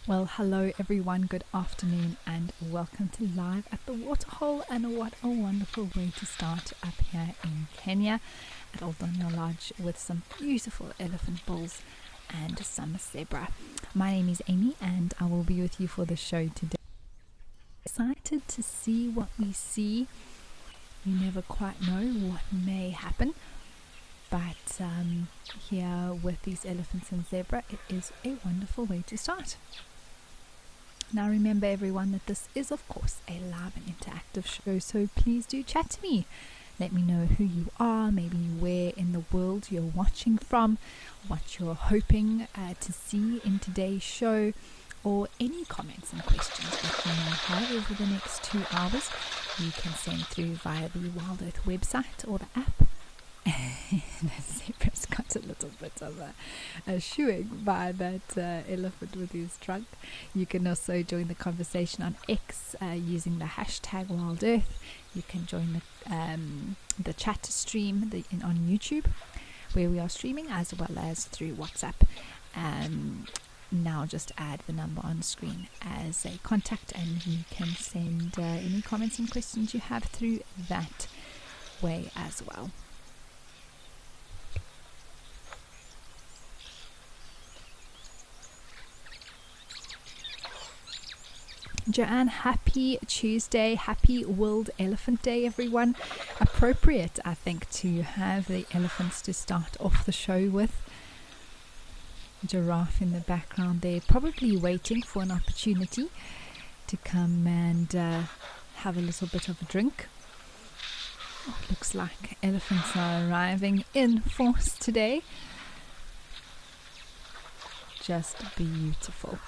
Well, hello everyone, good afternoon and welcome to Live at the Waterhole, and what a wonderful way to start up here in Kenya at Old Donyo Lodge with some beautiful elephant bulls and some zebra. My name is Amy and I will be with you for the show today. Excited to see what we see. You never quite know what may happen, but here with these elephants and zebra, it is a wonderful way to start. Now remember everyone that this is of course a live and interactive show, so please do chat to me. Let me know who you are, maybe where in the world you're watching from, what you're hoping to see in today's show, or any comments and questions that you may have over the next 2 hours. You can send through via the Wild Earth website or the app. The zebra's got a little bit of a shoeing by that elephant with his trunk. You can also join the conversation on X using the hashtag Wild Earth. You can join the chat stream on YouTube, where we are streaming, as well as through WhatsApp. Now just add the number on screen as a contact, and you can send any comments and questions you have through that way as well. Joanne, happy Tuesday, happy World Elephant Day everyone. Appropriate, I think, to have the elephants to start off the show with. Giraffe in the background there, probably waiting for an opportunity to come and have a little bit of a drink. Looks like elephants are arriving in force today. Just beautiful.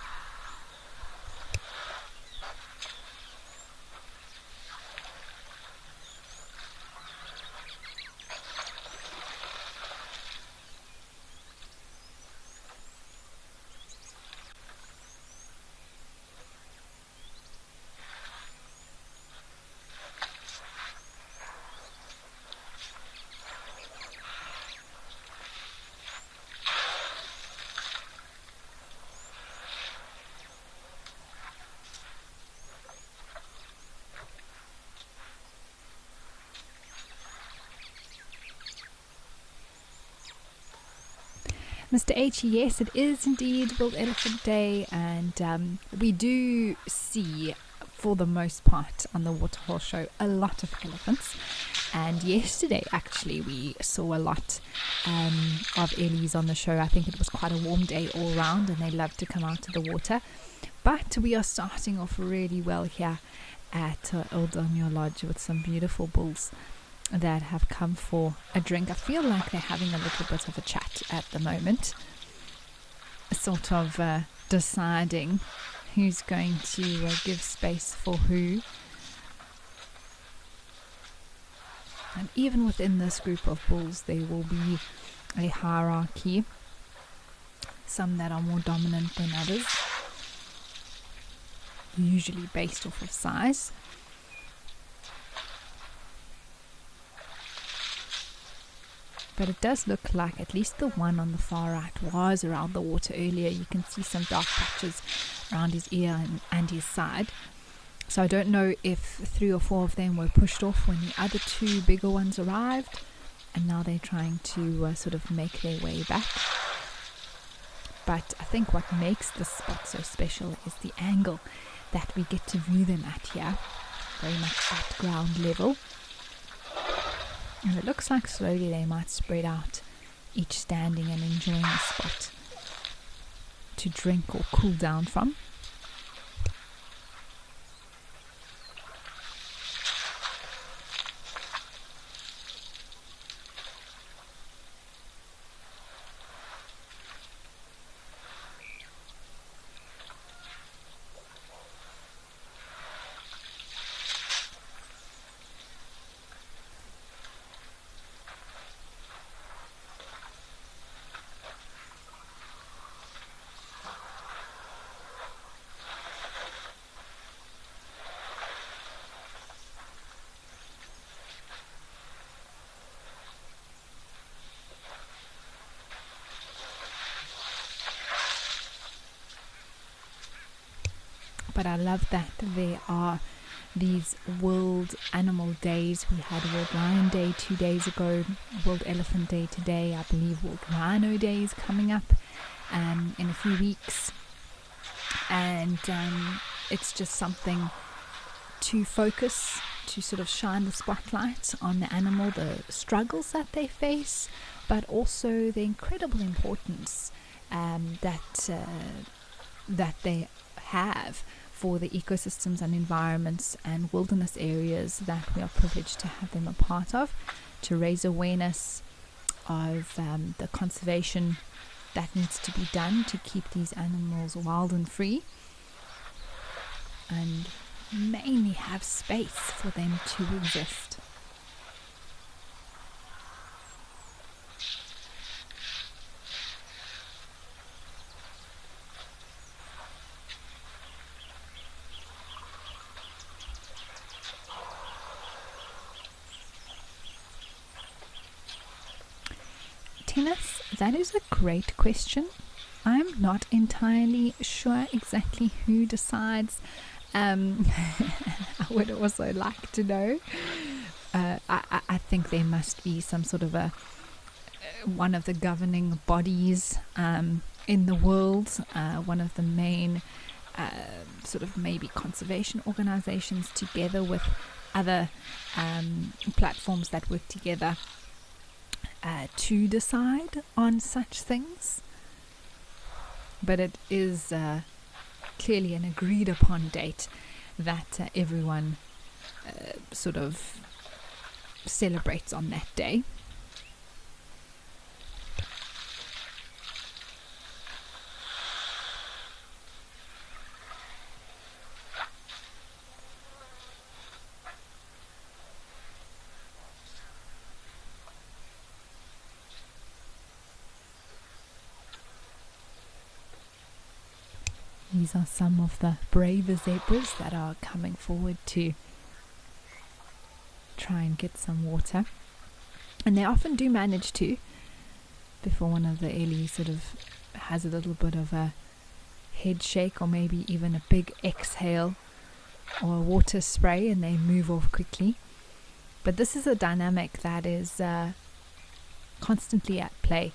Mr. H, yes, it is indeed World Elephant Day, and we do see, for the most part, on the Waterhole show, a lot of elephants. And yesterday, actually, we saw a lot of Ellies on the show. I think it was quite a warm day all round, and they love to come out to the water. But we are starting off really well here at Old Donyo Lodge with some beautiful bulls that have come for a drink. I feel like they're having a little bit of a chat at the moment, sort of deciding who's going to give space for who. And even within this group of bulls, there will be a hierarchy, some that are more dominant than others, usually based off of size. But it does look like at least the one on the far right was around the water earlier. You can see some dark patches around his ear and his side. So I don't know if 3 or 4 of them were pushed off when the other 2 bigger ones arrived, and now they're trying to sort of make their way back. But I think what makes this spot so special is the angle that we get to view them at here, very much at ground level. And it looks like slowly they might spread out, each standing and enjoying a spot to drink or cool down from. but I love that there are these World Animal Days. We had World Lion Day 2 days ago, World Elephant Day today, I believe World Rhino Day is coming up in a few weeks, and it's just something to focus, to sort of shine the spotlight on the animal, the struggles that they face, but also the incredible importance that they have for the ecosystems and environments and wilderness areas that we are privileged to have them a part of, to raise awareness of the conservation that needs to be done to keep these animals wild and free, and mainly have space for them to exist. Tennis, that is a great question. I'm not entirely sure exactly who decides. I would also like to know. I think there must be some sort of one of the governing bodies in the world, one of the main sort of maybe conservation organizations, together with other platforms that work together to decide on such things. But it is clearly an agreed upon date that everyone sort of celebrates on that day. These are some of the braver zebras that are coming forward to try and get some water. And they often do manage to, before one of the ellie sort of has a little bit of a head shake, or maybe even a big exhale or a water spray, and they move off quickly. But this is a dynamic that is constantly at play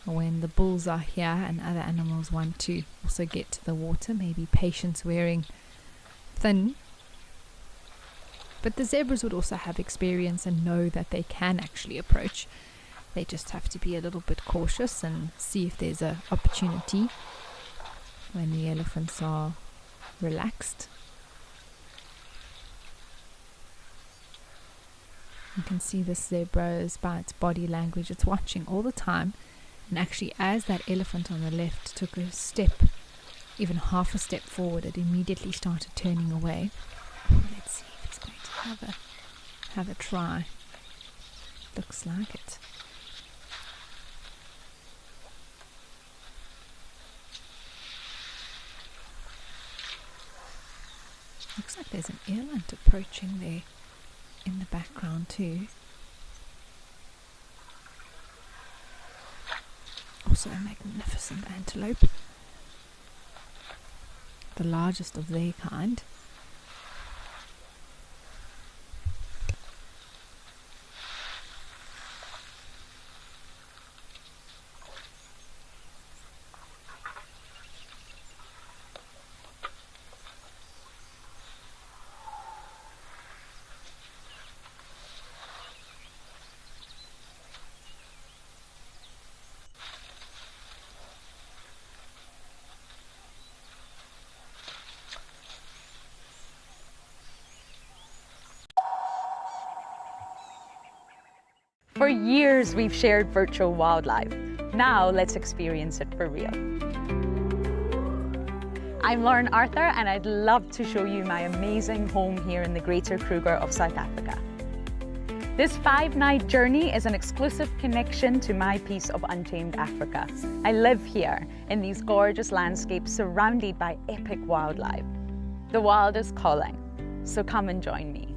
when the bulls are here and other animals want to also get to the water, maybe patience wearing thin. But the zebras would also have experience and know that they can actually approach. They just have to be a little bit cautious and see if there's an opportunity when the elephants are relaxed. You can see this zebra is, by its body language, it's watching all the time. And actually, as that elephant on the left took a step, even half a step forward, it immediately started turning away. Let's see if it's going to have a try. Looks like it. Looks like there's an eland approaching there in the background too. Also a magnificent antelope, the largest of their kind. For years, we've shared virtual wildlife. Now, let's experience it for real. I'm Lauren Arthur, and I'd love to show you my amazing home here in the Greater Kruger of South Africa. This 5-night journey is an exclusive connection to my piece of untamed Africa. I live here in these gorgeous landscapes surrounded by epic wildlife. The wild is calling, so come and join me.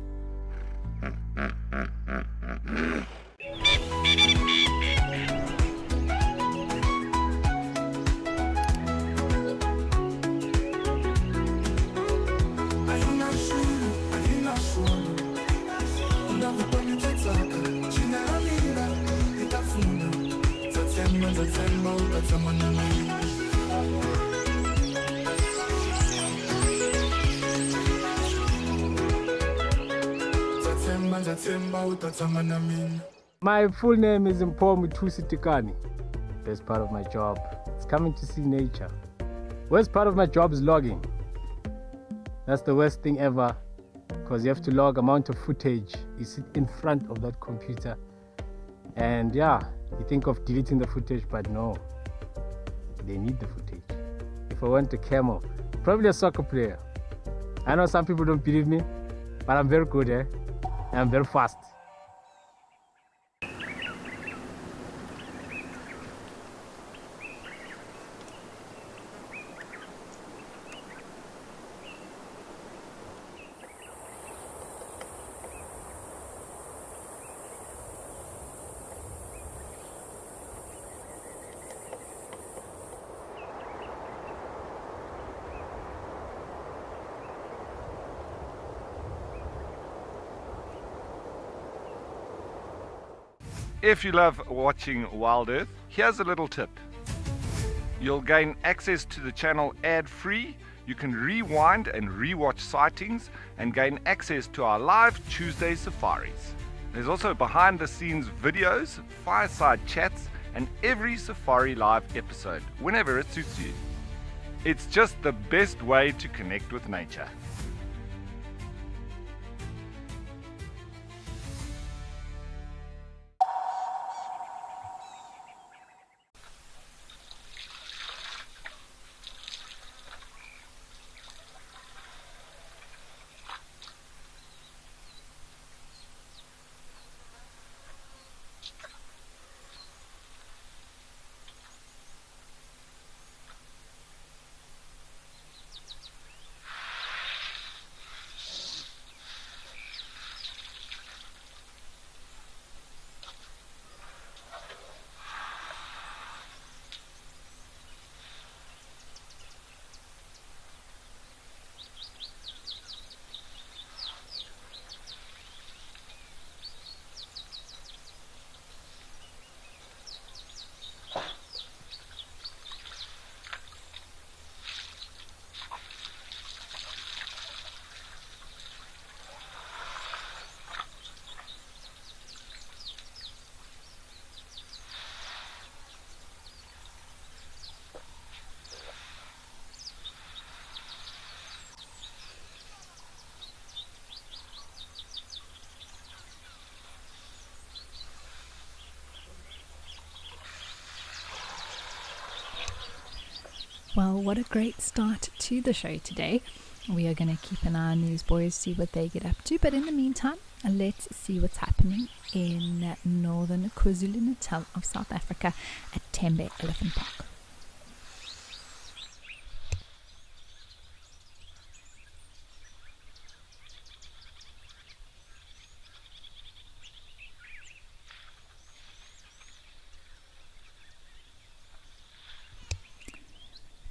My full name is Mpomu Tusitikani. Best part of my job is coming to see nature. Worst part of my job is logging. That's the worst thing ever, because you have to log amount of footage. You sit in front of that computer and yeah, you think of deleting the footage, but no, they need the footage. If I want a camel, probably a soccer player. I know some people don't believe me, but I'm very good, and I'm very fast. If you love watching Wild Earth, here's a little tip. You'll gain access to the channel ad-free. You can rewind and rewatch sightings and gain access to our live Tuesday safaris. There's also behind the scenes videos, fireside chats, and every safari live episode whenever it suits you. It's just the best way to connect with nature. Well, what a great start to the show today. We are going to keep an eye on these boys, see what they get up to. But in the meantime, let's see what's happening in northern KwaZulu-Natal of South Africa at Tembe Elephant Park.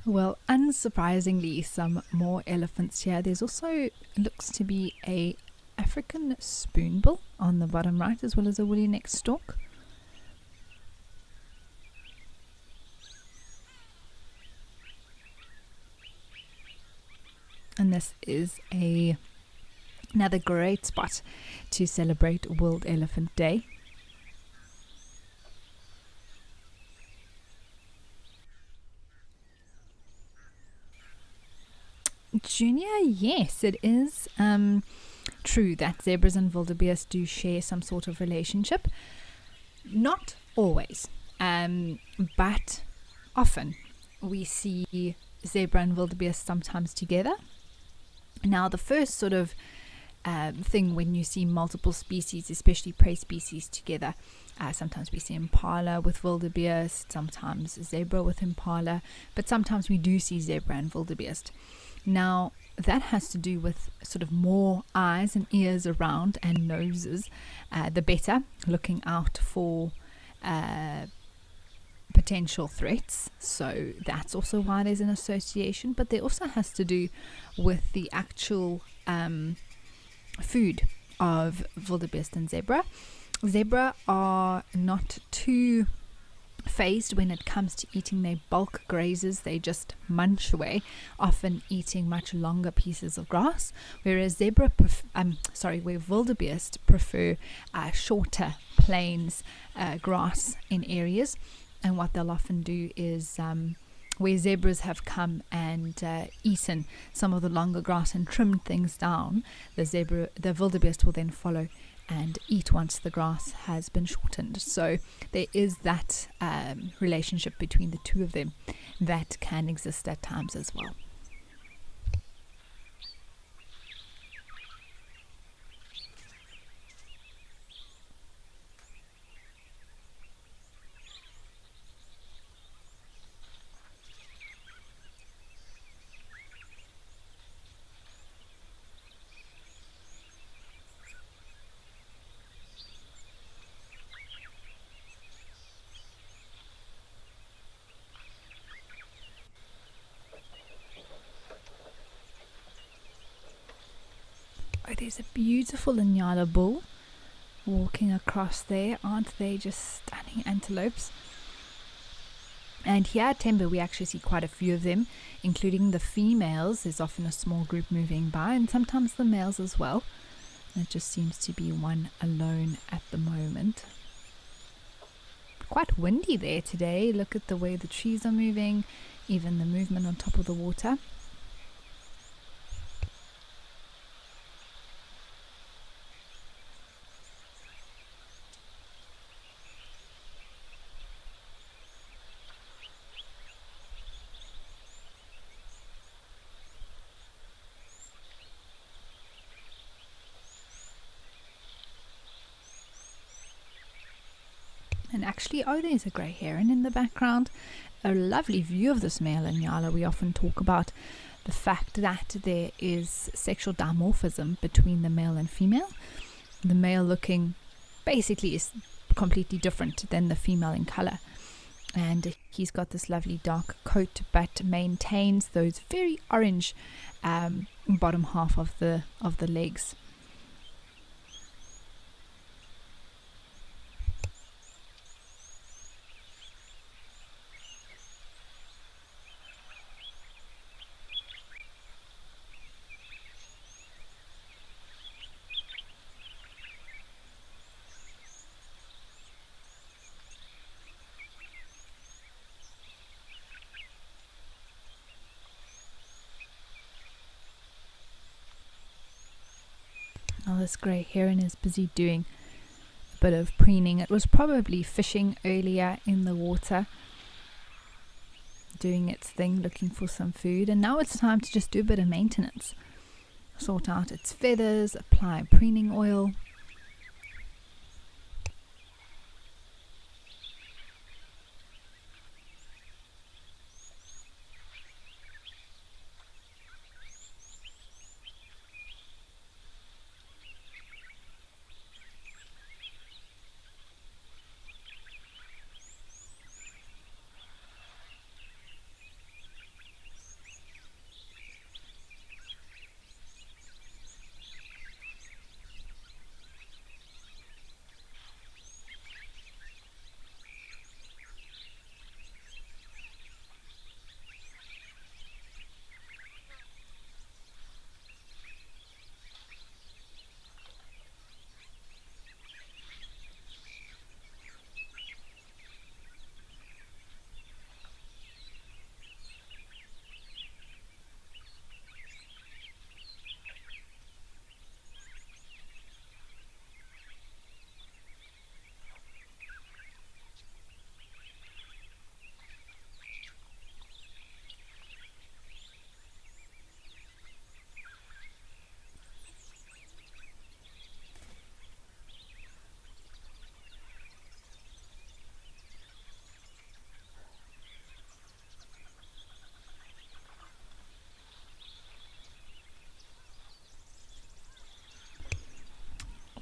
Well, unsurprisingly, some more elephants here. There's also looks to be a African spoonbill on the bottom right, as well as a woolly neck stork. And this is another great spot to celebrate World Elephant Day. Junior, yes, it is true that zebras and wildebeest do share some sort of relationship. Not always, but often we see zebra and wildebeest sometimes together. Now, the first sort of thing when you see multiple species, especially prey species together, sometimes we see impala with wildebeest, sometimes zebra with impala, but sometimes we do see zebra and wildebeest. Now, that has to do with sort of more eyes and ears around and noses, the better, looking out for potential threats. So that's also why there's an association, but there also has to do with the actual food of wildebeest and zebra. Zebra are not too phased when it comes to eating their bulk grazers. They just munch away, often eating much longer pieces of grass, whereas where wildebeest prefer shorter plains grass in areas. And what they'll often do is where zebras have come and eaten some of the longer grass and trimmed things down, the wildebeest will then follow and eat once the grass has been shortened. So there is that relationship between the two of them that can exist at times as well. Oh, there's a beautiful Inyala bull walking across there. Aren't they just stunning antelopes? And here at Tembe we actually see quite a few of them, including the females. There's often a small group moving by, and sometimes the males as well. It just seems to be one alone at the moment. Quite windy there today. Look at the way the trees are moving, even the movement on top of the water. And actually, there's a grey heron in the background. A lovely view of this male Inyala. We often talk about the fact that there is sexual dimorphism between the male and female. The male looking basically is completely different than the female in colour. And he's got this lovely dark coat, but maintains those very orange bottom half of the legs. Now this grey heron is busy doing a bit of preening. It was probably fishing earlier in the water, doing its thing, looking for some food, and now it's time to just do a bit of maintenance. Sort out its feathers, apply preening oil.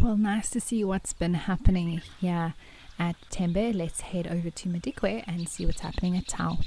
Well, nice to see what's been happening here at Tembe. Let's head over to Madikwe and see what's happening at Tau.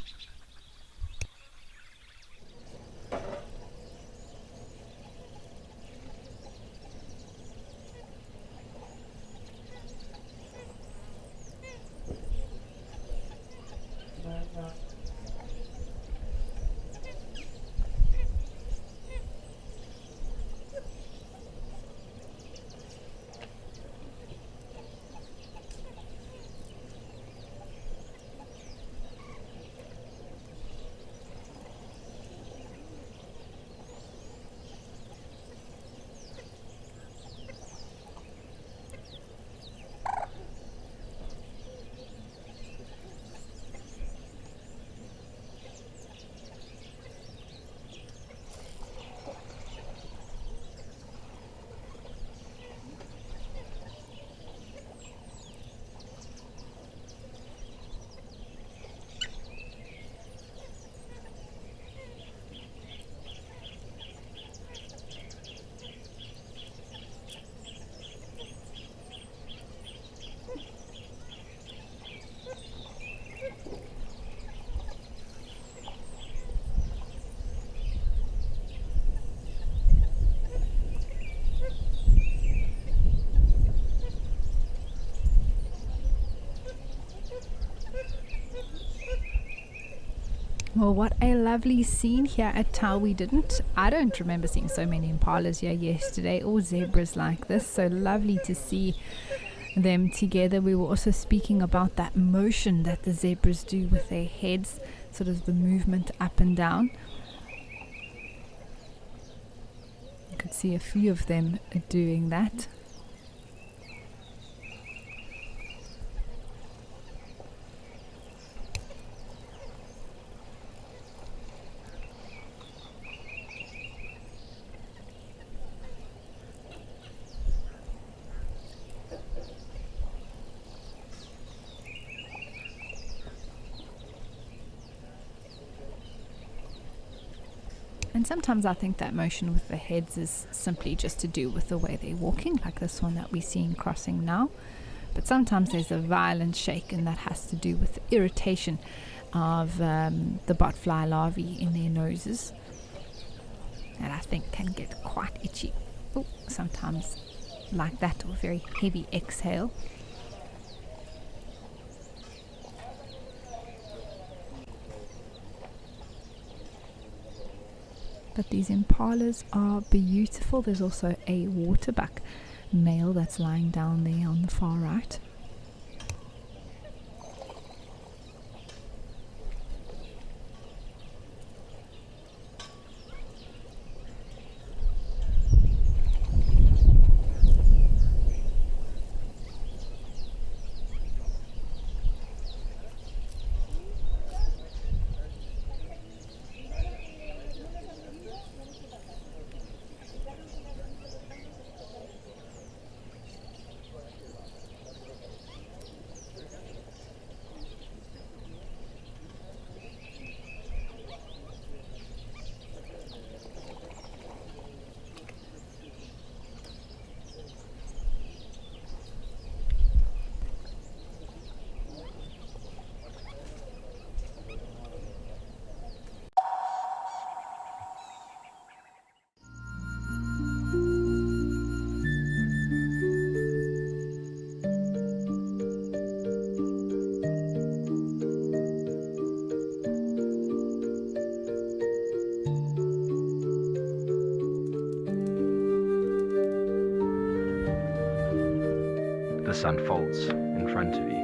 Well, what a lovely scene here at Tau. I don't remember seeing so many impalas here yesterday, or zebras like this. So lovely to see them together. We were also speaking about that motion that the zebras do with their heads, sort of the movement up and down. You could see a few of them doing that. And sometimes I think that motion with the heads is simply just to do with the way they're walking, like this one that we're seeing crossing now. But sometimes there's a violent shake, and that has to do with the irritation of the botfly larvae in their noses. That I think can get quite itchy. Oh, sometimes like that, or a very heavy exhale. But these impalas are beautiful. There's also a waterbuck male that's lying down there on the far right. This unfolds in front of you.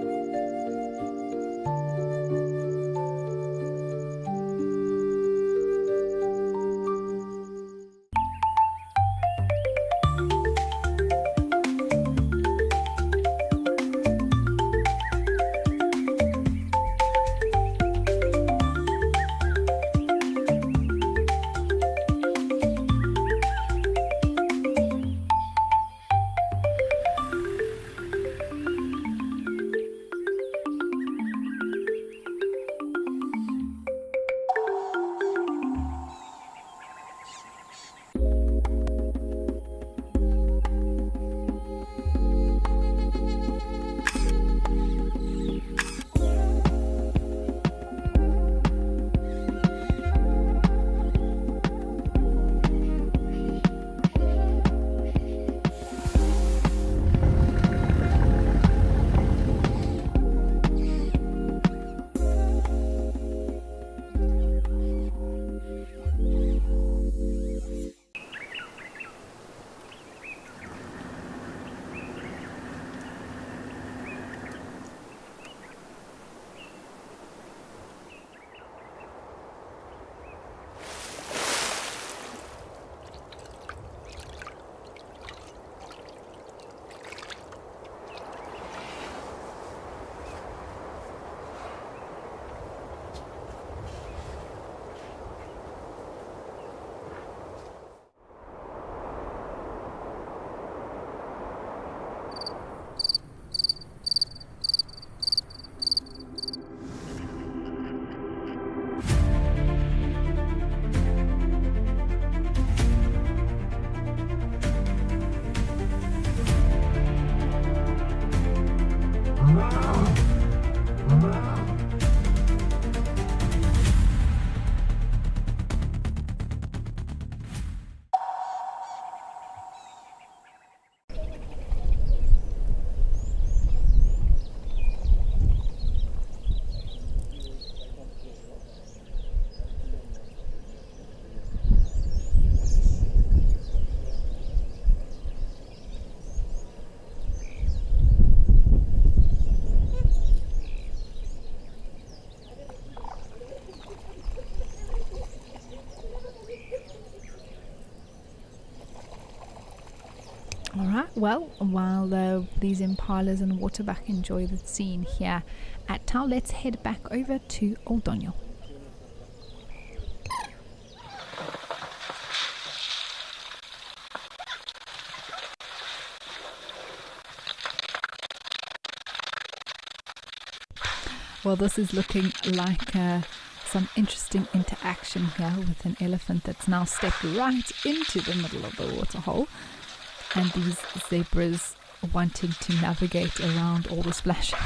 Well, while these impalas and waterbuck enjoy the scene here at Tau, let's head back over to Old Daniel. Well, this is looking like some interesting interaction here with an elephant that's now stepped right into the middle of the waterhole, and these zebras wanting to navigate around all the splashing.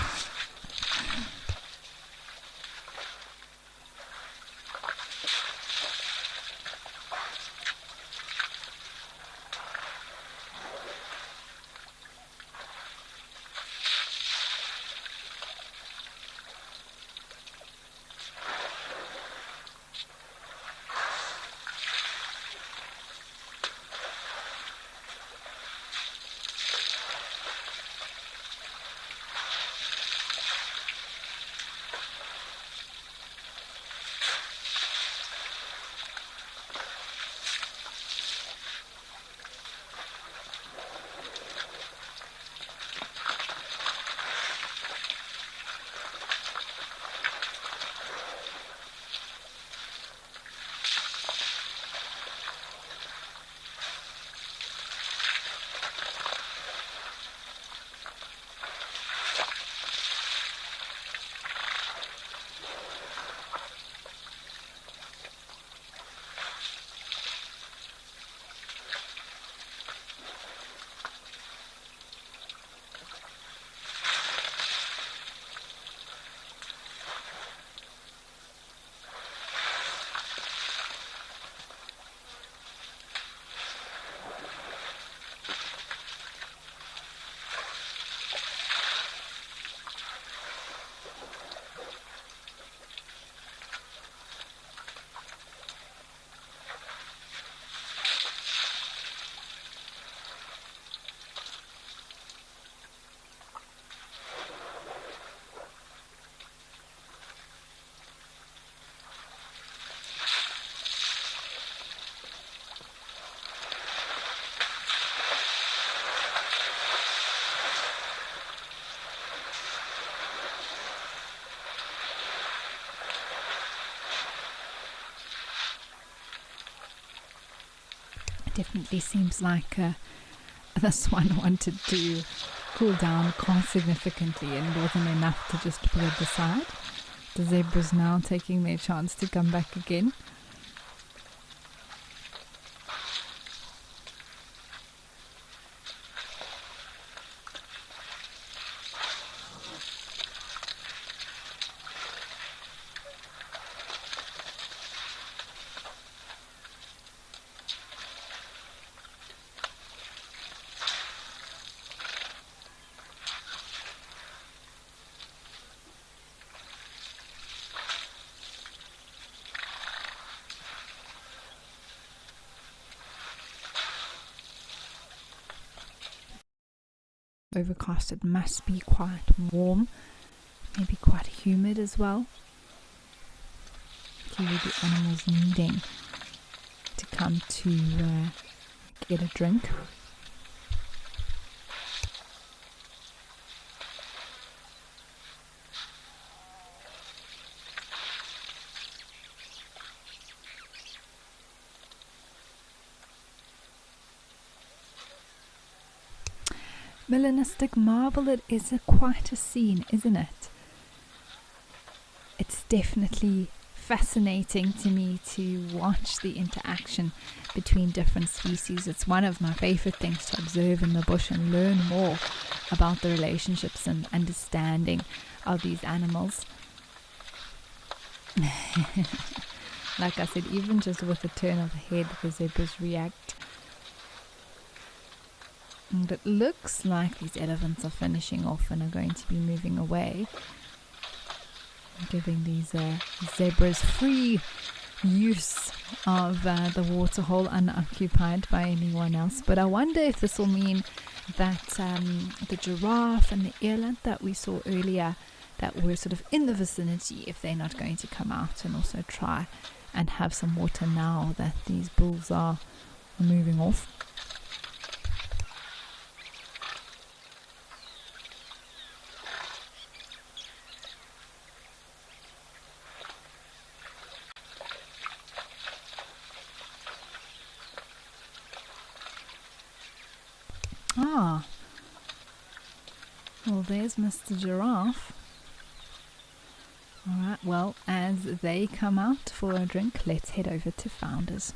Definitely seems like this one wanted to cool down quite significantly, and it wasn't enough to just put it aside. The zebras now taking their chance to come back again. Overcast, it must be quite warm, maybe quite humid as well. Clearly the animals needing to come to get a drink. Melanistic marble, it is quite a scene, isn't it? It's definitely fascinating to me to watch the interaction between different species. It's one of my favorite things to observe in the bush and learn more about the relationships and understanding of these animals. Like I said, even just with a turn of the head, the zebras react. And it looks like these elephants are finishing off and are going to be moving away, giving these zebras free use of the waterhole unoccupied by anyone else. But I wonder if this will mean that the giraffe and the eland that we saw earlier that were sort of in the vicinity, if they're not going to come out and also try and have some water now that these bulls are moving off. Ah. Well, there's Mr. Giraffe. Alright, well, as they come out for a drink, let's head over to Founders.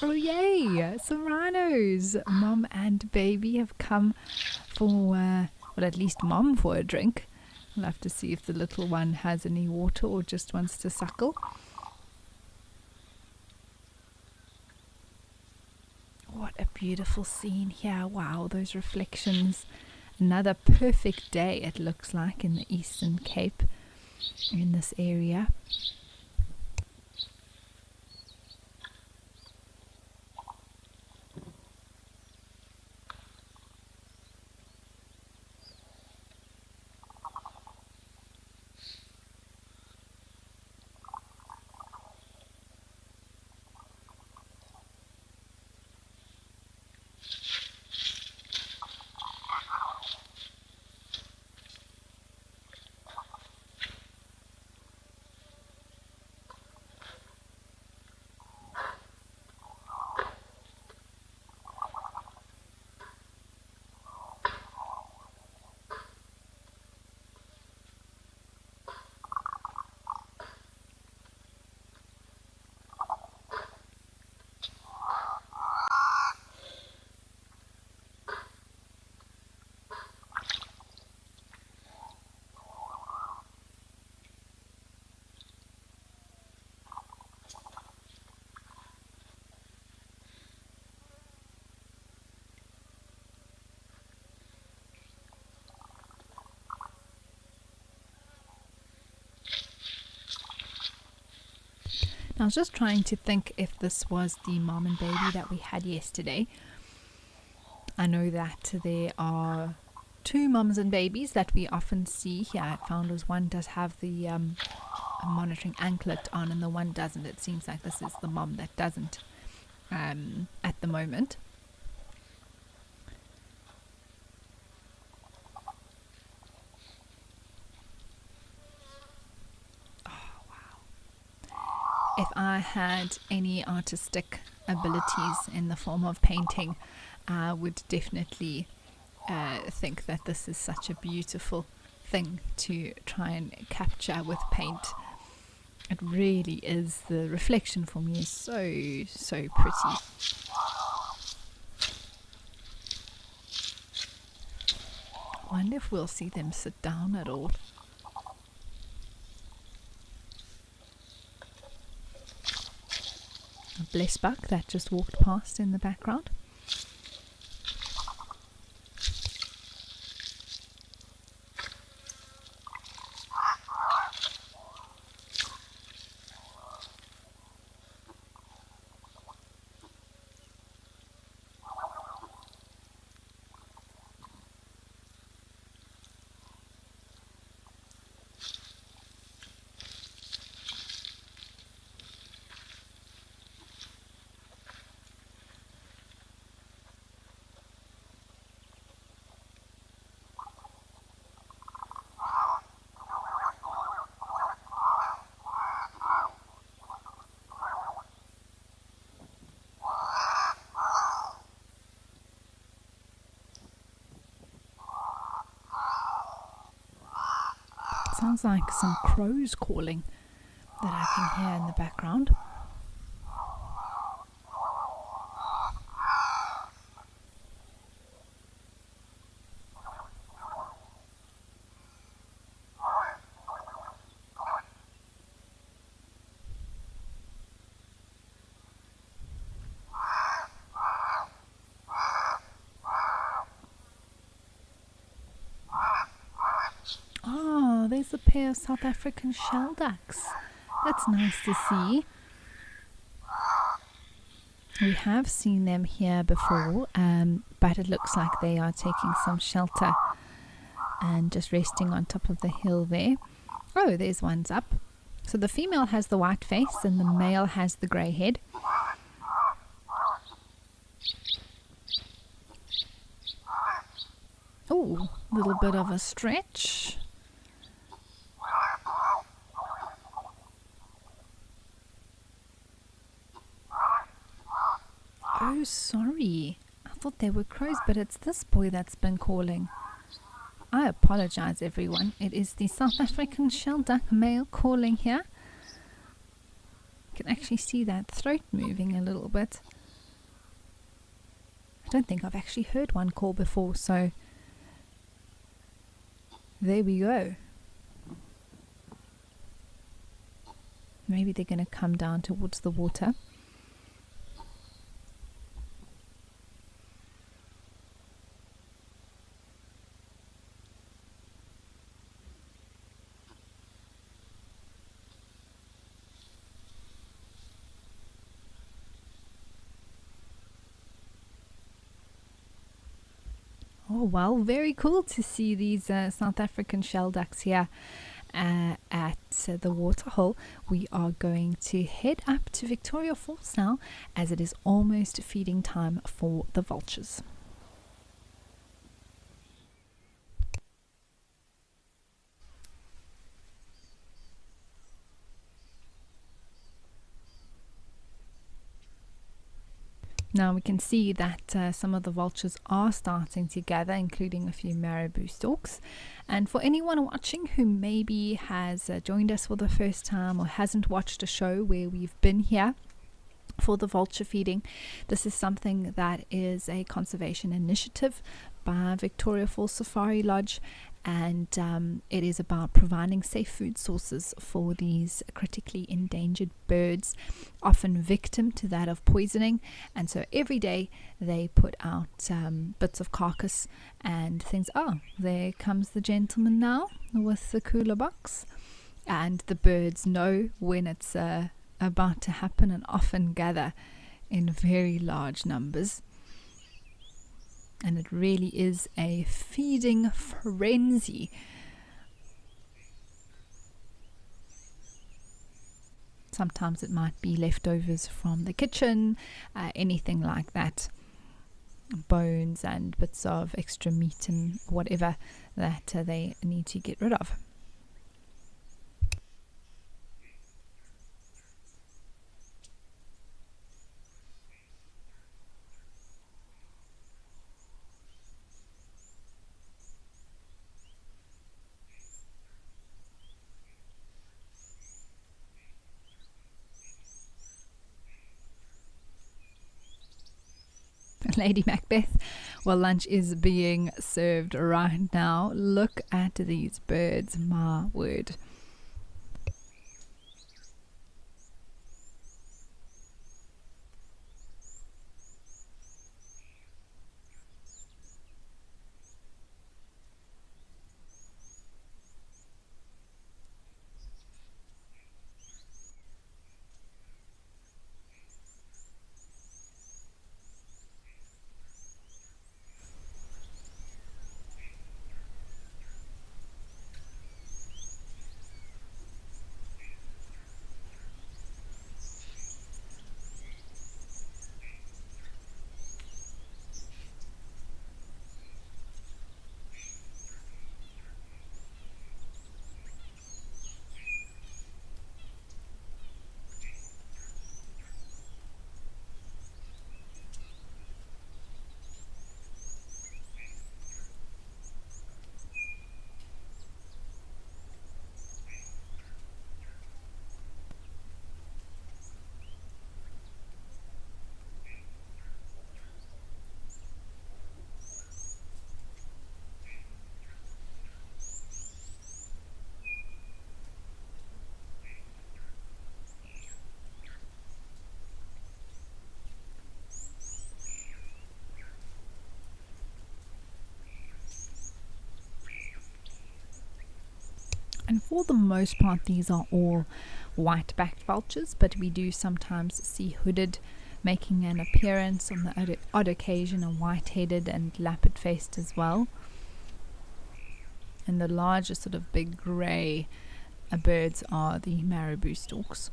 Oh yay! Some rhinos! Mom and baby have come for, well, at least Mom for a drink. We'll have to see if the little one has any water or just wants to suckle. What a beautiful scene here. Wow, those reflections. Another perfect day it looks like in the Eastern Cape in this area. I was just trying to think if this was the mom and baby that we had yesterday. I know that there are two moms and babies that we often see here at Founders. One does have the monitoring anklet on and the one doesn't. It seems like this is the mom that doesn't at the moment. If I had any artistic abilities in the form of painting, I would definitely think that this is such a beautiful thing to try and capture with paint. It really is. The reflection for me is so pretty. I wonder if we'll see them sit down at all. A blessbuck that just walked past in the background. Sounds like some crows calling that I can hear in the background. There's a pair of South African shell ducks. That's nice to see. We have seen them here before, but it looks like they are taking some shelter and just resting on top of the hill there. Oh, there's one's up. So the female has the white face and the male has the grey head. Oh, A little bit of a stretch. Oh, sorry. I thought they were crows, but it's this boy that's been calling. I apologize, everyone. It is the South African shelduck male calling here. You can actually see that throat moving a little bit. I don't think I've actually heard one call before, so there we go. Maybe they're going to come down towards the water. Oh, well, very cool to see these South African shelducks here at the waterhole. We are going to head up to Victoria Falls now, as it is almost feeding time for the vultures. Now we can see that some of the vultures are starting to gather, including a few marabou storks. And for anyone watching who maybe has joined us for the first time or hasn't watched a show where we've been here for the vulture feeding, this is something that is a conservation initiative by Victoria Falls Safari Lodge, and it is about providing safe food sources for these critically endangered birds, often victim to that of poisoning. And so every day they put out bits of carcass and things. Oh, there comes the gentleman now with the cooler box, and the birds know when it's about to happen and often gather in very large numbers. And it really is a feeding frenzy. Sometimes it might be leftovers from the kitchen, anything like that. Bones and bits of extra meat and whatever that they need to get rid of. Lady Macbeth. Well, lunch is being served right now. Look at these birds, my word. And for the most part, these are all white-backed vultures, but we do sometimes see hooded making an appearance, on the odd occasion a white-headed and lappet-faced as well. And the larger sort of big grey birds are the marabou storks.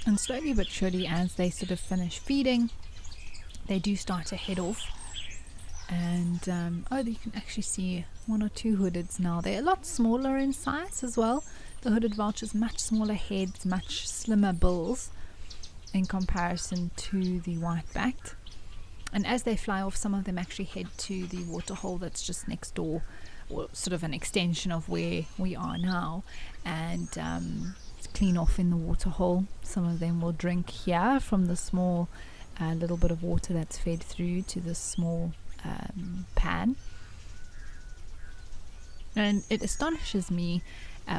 And slowly but surely, as they sort of finish feeding, they do start to head off. And you can actually see one or two hoodeds now. They're a lot smaller in size as well. The hooded vultures, much smaller heads, much slimmer bills in comparison to the white-backed. And as they fly off, some of them actually head to the waterhole that's just next door, or sort of an extension of where we are now, and clean off in the waterhole. Some of them will drink here from the small little bit of water that's fed through to the small pan. And it astonishes me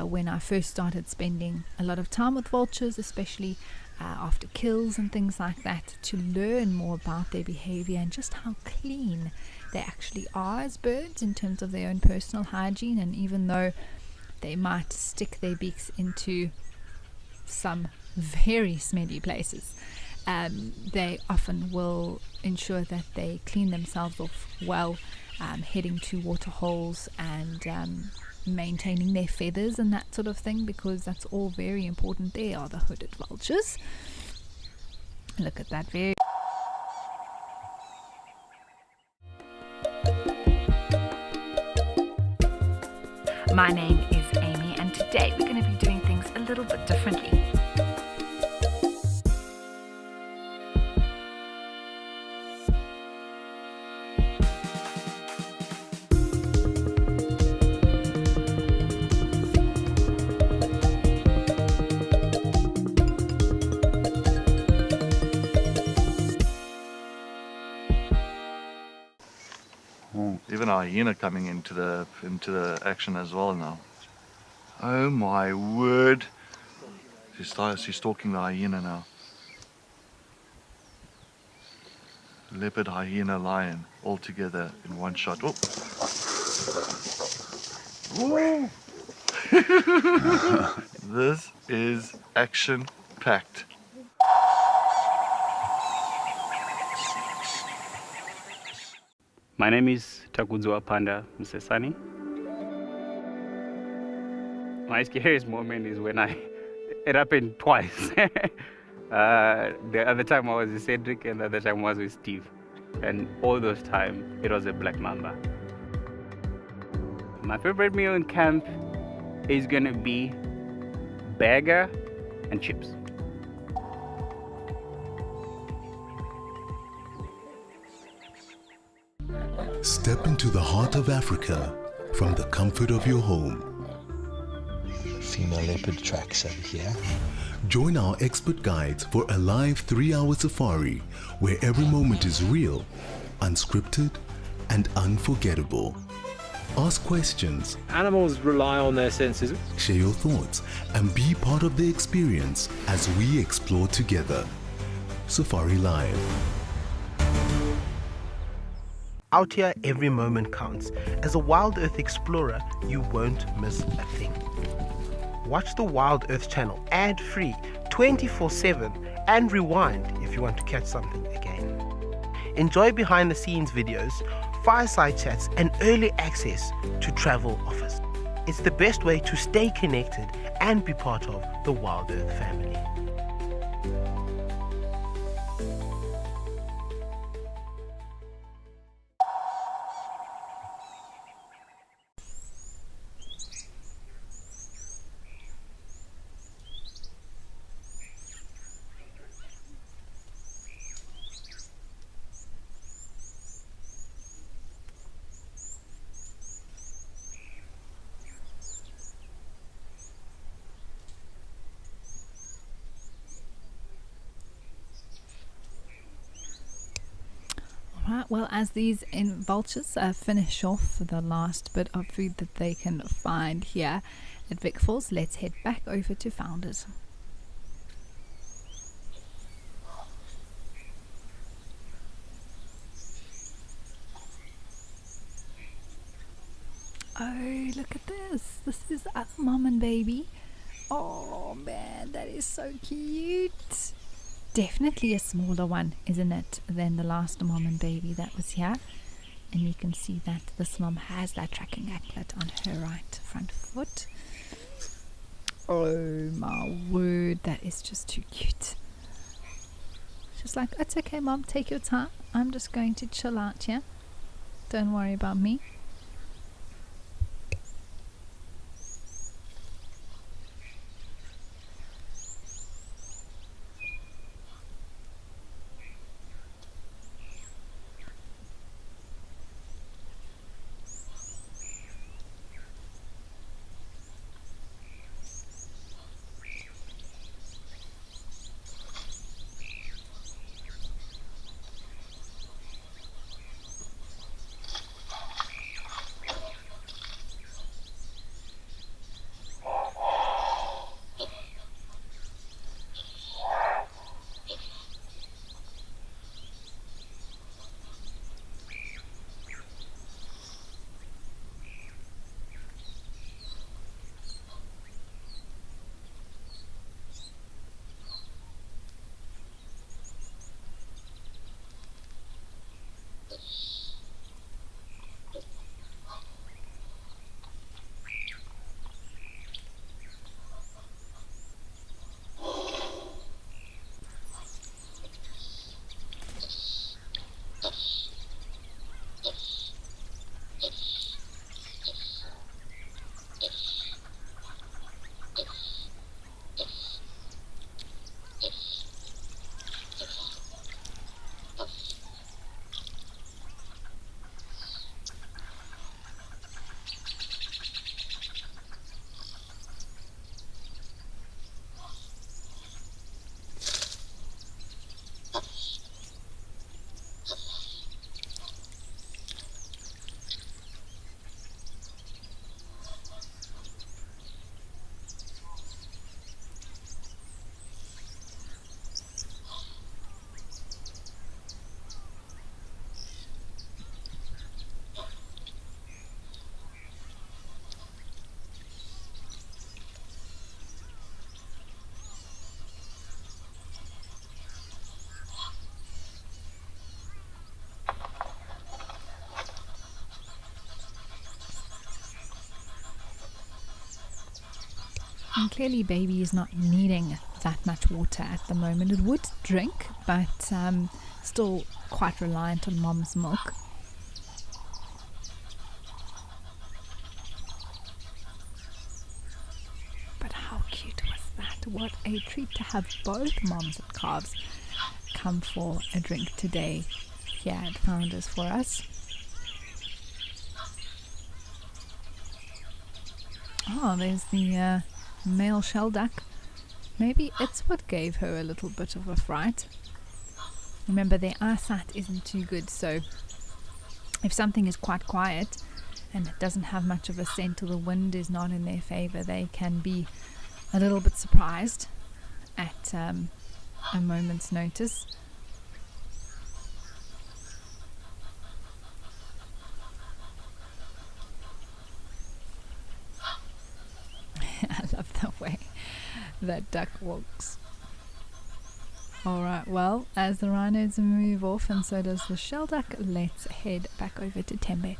when I first started spending a lot of time with vultures, especially after kills and things like that, to learn more about their behavior and just how clean they actually are as birds in terms of their own personal hygiene. And even though they might stick their beaks into some very smelly places, they often will ensure that they clean themselves off well, heading to water holes and maintaining their feathers and that sort of thing, because that's all very important. They are the hooded vultures. Look at that. Very My name is Amy, and today we're going to be doing things a little bit differently. Even a hyena coming into the action as well now. Oh my word! She's stalking the hyena now. Leopard, hyena, lion, all together in one shot. Oh! Woo! This is action-packed. My name is Takuzwa Panda Msesani. My scariest moment is when it happened twice. The other time I was with Cedric and the other time I was with Steve. And all those times, it was a black mamba. My favorite meal in camp is gonna be burger and chips. Step into the heart of Africa from the comfort of your home. Female leopard tracks over here. Join our expert guides for a live 3-hour safari where every moment is real, unscripted, and unforgettable. Ask questions. Animals rely on their senses. Share your thoughts and be part of the experience as we explore together. Safari Live. Out here, every moment counts. As a Wild Earth explorer, you won't miss a thing. Watch the Wild Earth channel ad-free 24/7 and rewind if you want to catch something again. Enjoy behind-the-scenes videos, fireside chats, and early access to travel offers. It's the best way to stay connected and be part of the Wild Earth family. Right, well, as these vultures finish off the last bit of food that they can find here at Vic Falls, let's head back over to Founders. Oh, look at this. This is our mom and baby. Oh man, that is so cute. Definitely a smaller one, isn't it, than the last mom and baby that was here. And you can see that this mom has that tracking anklet on her right front foot. Oh my word. bird that is just too cute. She's like, it's okay, Mom, take your time. I'm just going to chill out here. Don't worry about me. And clearly baby is not needing that much water at the moment. It would drink, but still quite reliant on mom's milk. But how cute was that? What a treat to have both moms and calves come for a drink today here at Founders for us. Oh, there's the male shell duck. Maybe it's what gave her a little bit of a fright. Remember, their eyesight isn't too good, so if something is quite quiet and it doesn't have much of a scent or the wind is not in their favor, they can be a little bit surprised at a moment's notice. I love the way that duck walks. Alright, well, as the rhinos move off and so does the shell duck, let's head back over to Tembe.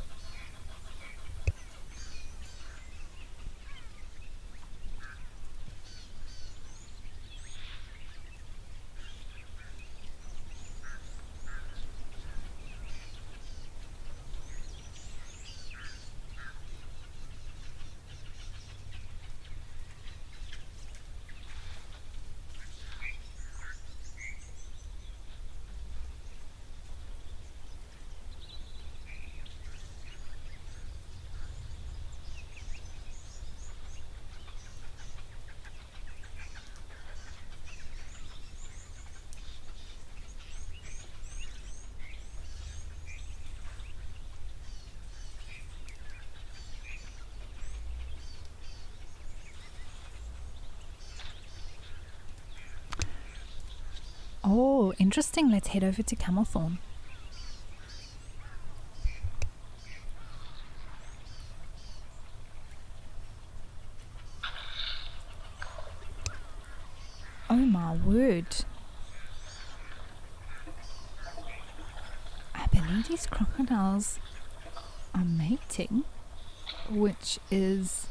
Oh, interesting. Let's head over to Camelthorn. Oh my word. I believe these crocodiles are mating, which is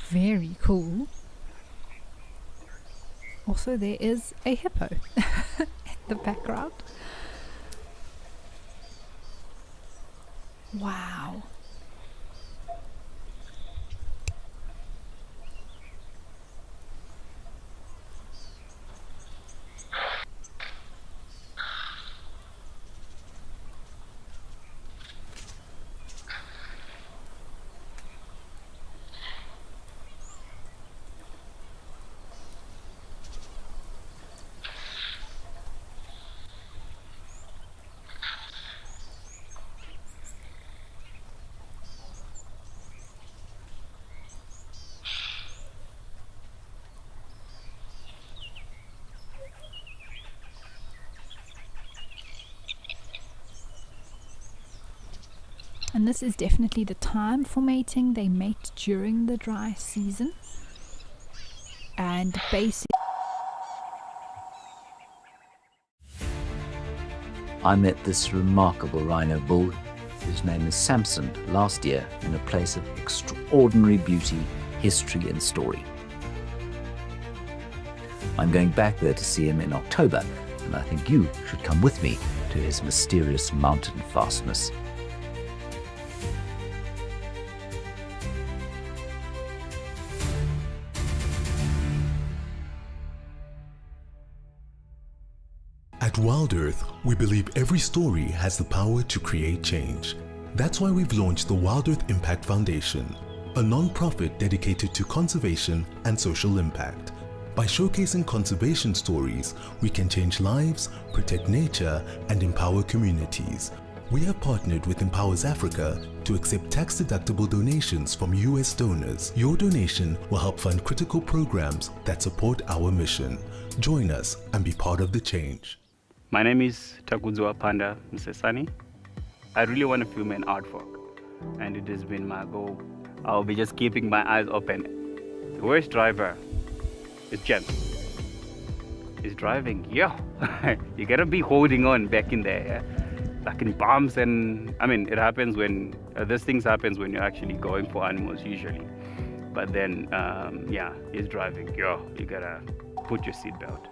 very cool. Also, there is a hippo in the background. Wow. And this is definitely the time for mating. They mate during the dry season. And basically, I met this remarkable rhino bull, whose name is Samson, last year in a place of extraordinary beauty, history and story. I'm going back there to see him in October, and I think you should come with me to his mysterious mountain fastness. At Wild Earth, we believe every story has the power to create change. That's why we've launched the Wild Earth Impact Foundation, a non-profit dedicated to conservation and social impact. By showcasing conservation stories, we can change lives, protect nature, and empower communities. We have partnered with Empowers Africa to accept tax-deductible donations from US donors. Your donation will help fund critical programs that support our mission. Join us and be part of the change. My name is Takuzwa Panda Msesani. I really want to film an artwork, and it has been my goal. I'll be just keeping my eyes open. The worst driver is Jen. He's driving, yeah. You gotta be holding on back in there, yeah? Like in bumps, and I mean, it happens when, these things happens when you're actually going for animals usually. But then, yeah, he's driving, yeah, you gotta put your seatbelt.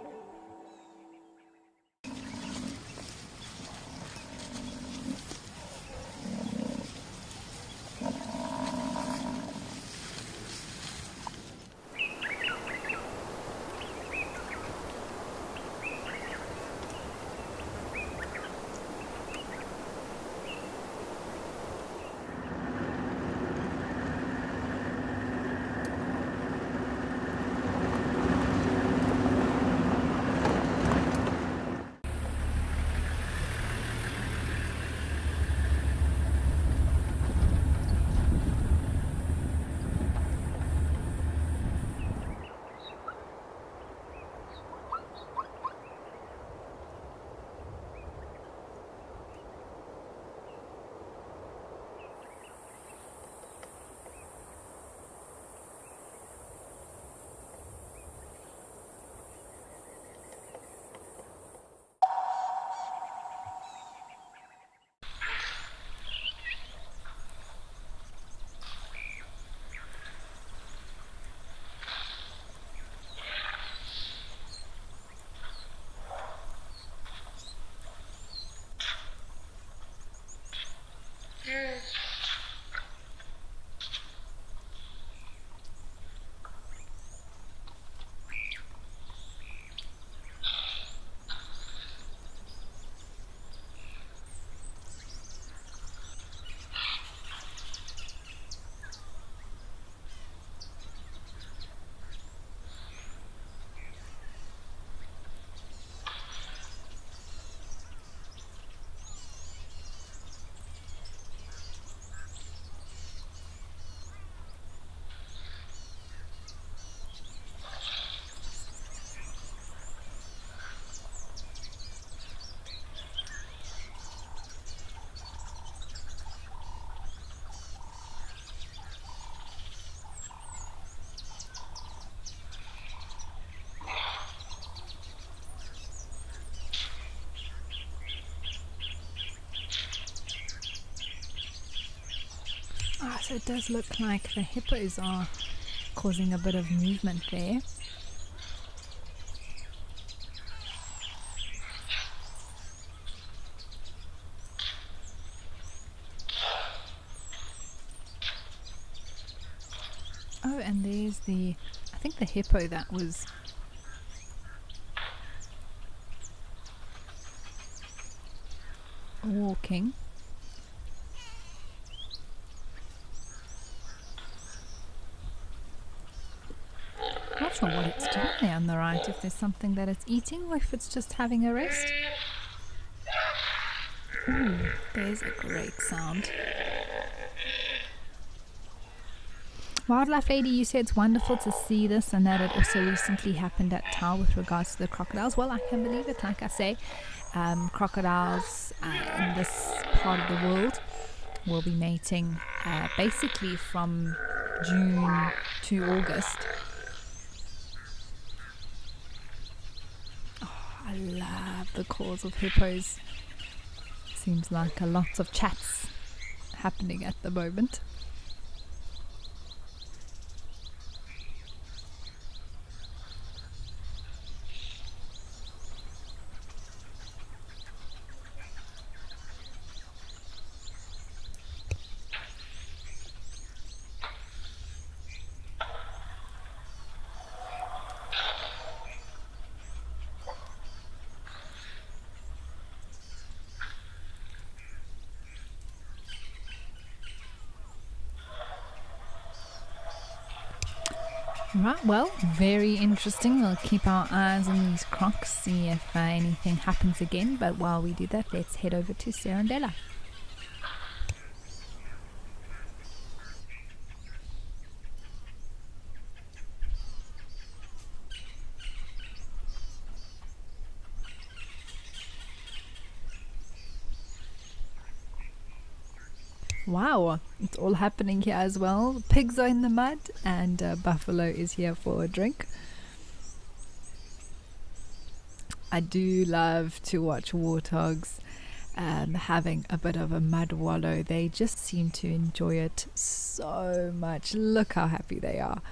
So it does look like the hippos are causing a bit of movement there. Oh, and there's I think the hippo that was walking. Not sure what it's doing there on the right, if there's something that it's eating or if it's just having a rest. Ooh, there's a great sound. Wildlife Lady, you say it's wonderful to see this and that it also recently happened at Tau with regards to the crocodiles. Well, I can believe it. Like I say, crocodiles in this part of the world will be mating basically from June to August. I love the calls of hippos. Seems like a lot of chats happening at the moment. Right, well, very interesting. We'll keep our eyes on these crocs, see if anything happens again. But while we do that, let's head over to Serendella. Wow, it's all happening here as well. Pigs are in the mud and Buffalo is here for a drink. I do love to watch warthogs having a bit of a mud wallow. They just seem to enjoy it so much. Look how happy they are.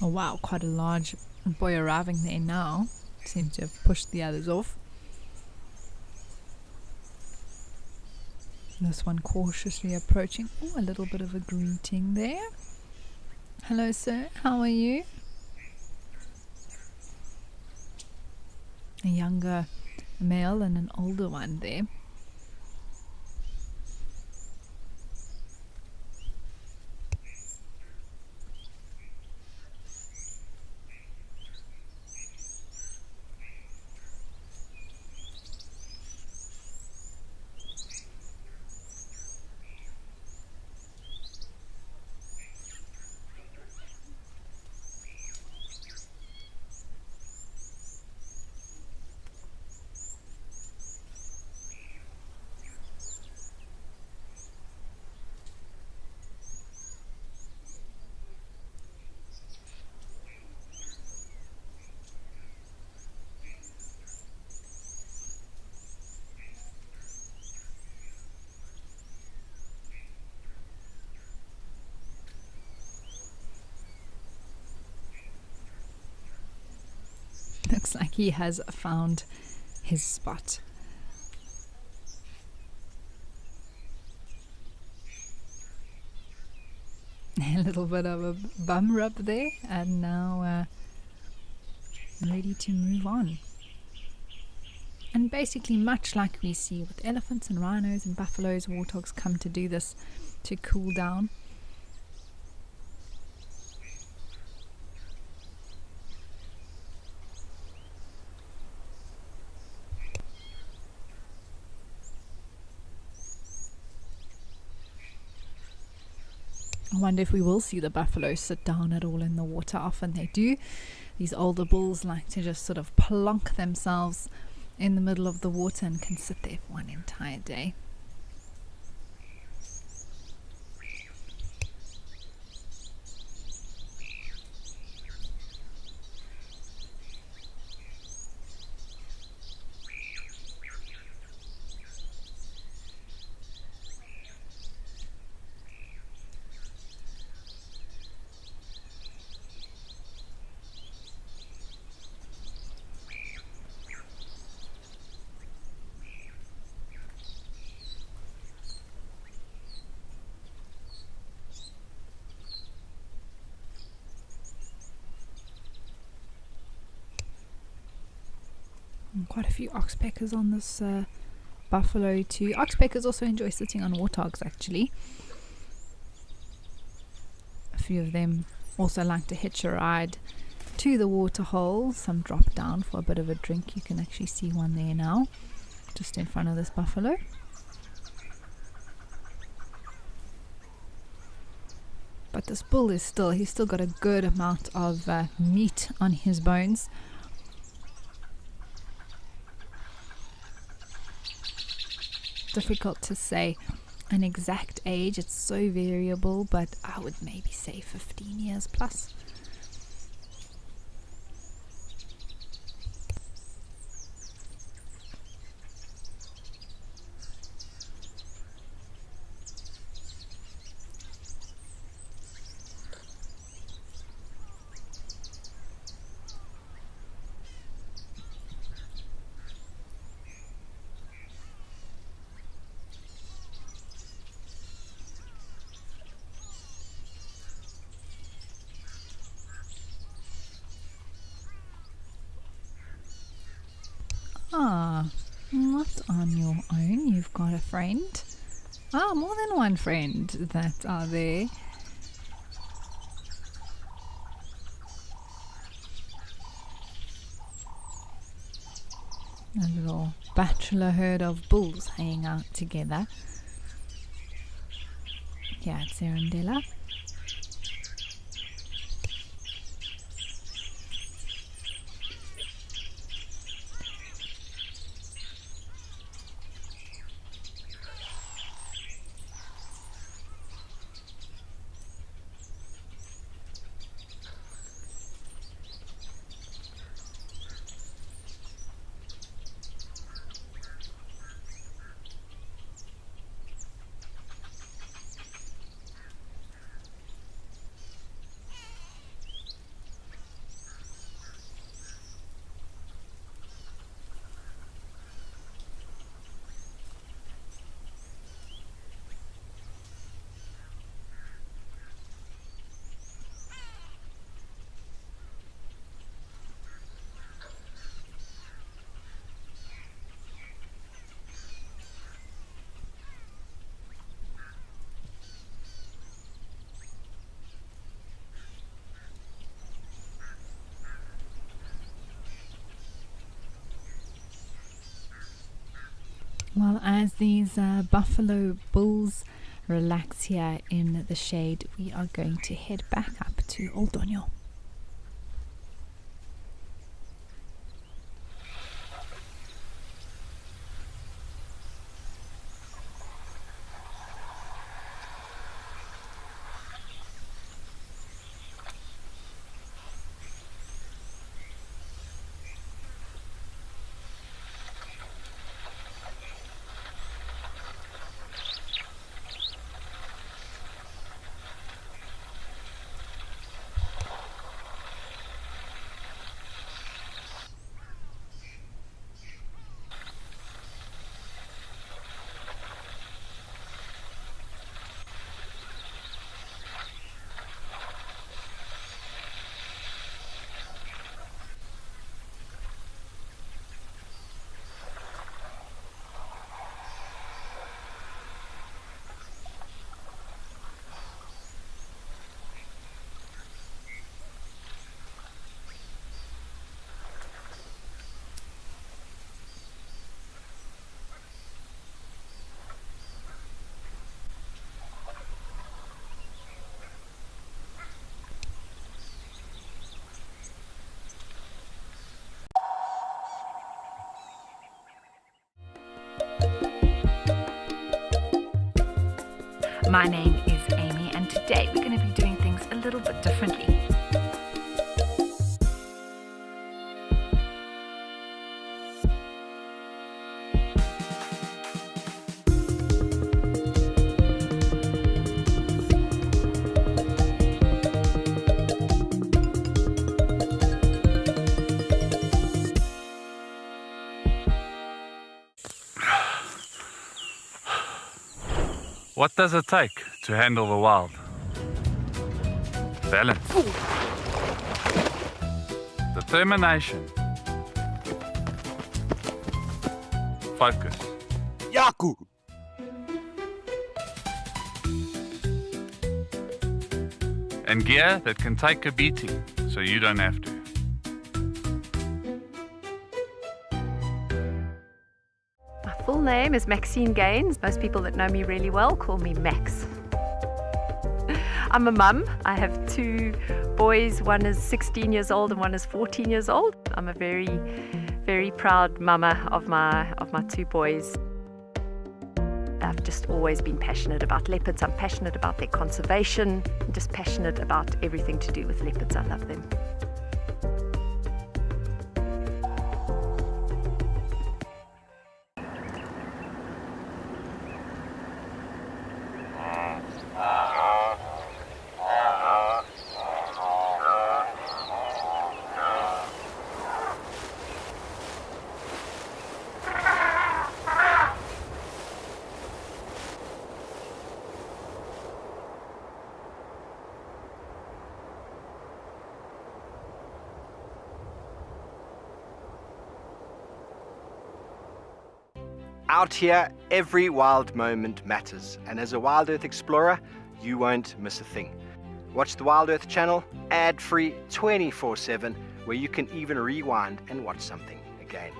Oh wow, quite a large boy arriving there now. Seems to have pushed the others off. This one cautiously approaching. Oh, a little bit of a greeting there. Hello sir, how are you? A younger male and an older one there. Looks like he has found his spot. A little bit of a bum rub there, and now ready to move on. And basically, much like we see with elephants and rhinos and buffaloes, warthogs come to do this to cool down. I wonder if we will see the buffalo sit down at all in the water. Often they do. These older bulls like to just sort of plonk themselves in the middle of the water and can sit there for one entire day. And quite a few oxpeckers on this buffalo too. Oxpeckers also enjoy sitting on warthogs actually. A few of them also like to hitch a ride to the waterhole. Some drop down for a bit of a drink. You can actually see one there now, just in front of this buffalo. But this bull is he's still got a good amount of meat on his bones. Difficult to say an exact age, it's so variable, but I would maybe say 15 years plus. Ah, not on your own, you've got a friend. Ah, more than one friend that are there. A little bachelor herd of bulls hanging out together here at Serendella. Well, as these buffalo bulls relax here in the shade, we are going to head back up to Old Donyo. My name is Amy, and today we're going to be doing things a little bit differently. What does it take to handle the wild? Balance. Determination. Focus. Yaku! And gear that can take a beating so you don't have to. My full name is Maxine Gaines. Most people that know me really well call me Max. I'm a mum. I have 2 boys. One is 16 years old and one is 14 years old. I'm a very, very proud mama of my 2 boys. I've just always been passionate about leopards. I'm passionate about their conservation. I'm just passionate about everything to do with leopards. I love them. Out here, every wild moment matters, and as a Wild Earth explorer, you won't miss a thing. Watch the Wild Earth channel, ad-free 24/7, where you can even rewind and watch something again.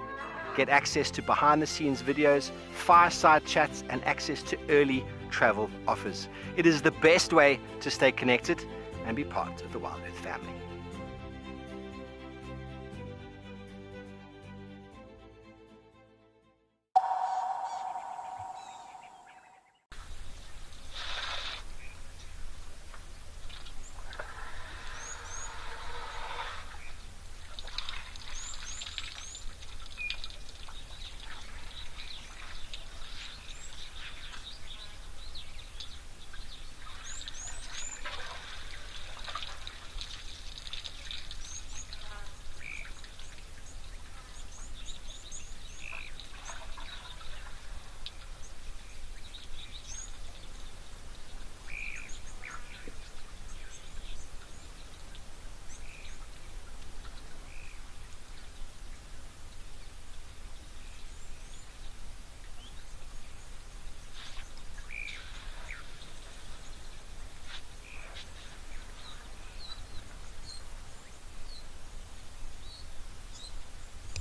Get access to behind-the-scenes videos, fireside chats, and access to early travel offers. It is the best way to stay connected and be part of the Wild Earth family.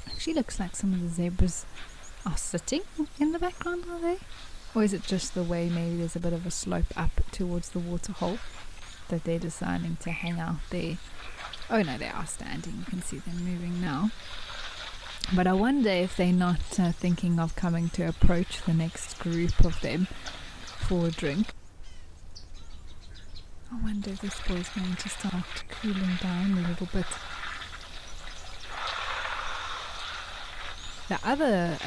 Actually looks like some of the zebras are sitting in the background, are they? Or is it just the way maybe there's a bit of a slope up towards the waterhole that they're deciding to hang out there? Oh no, they are standing. You can see them moving now. But I wonder if they're not thinking of coming to approach the next group of them for a drink. I wonder if this boy's going to start cooling down a little bit. The other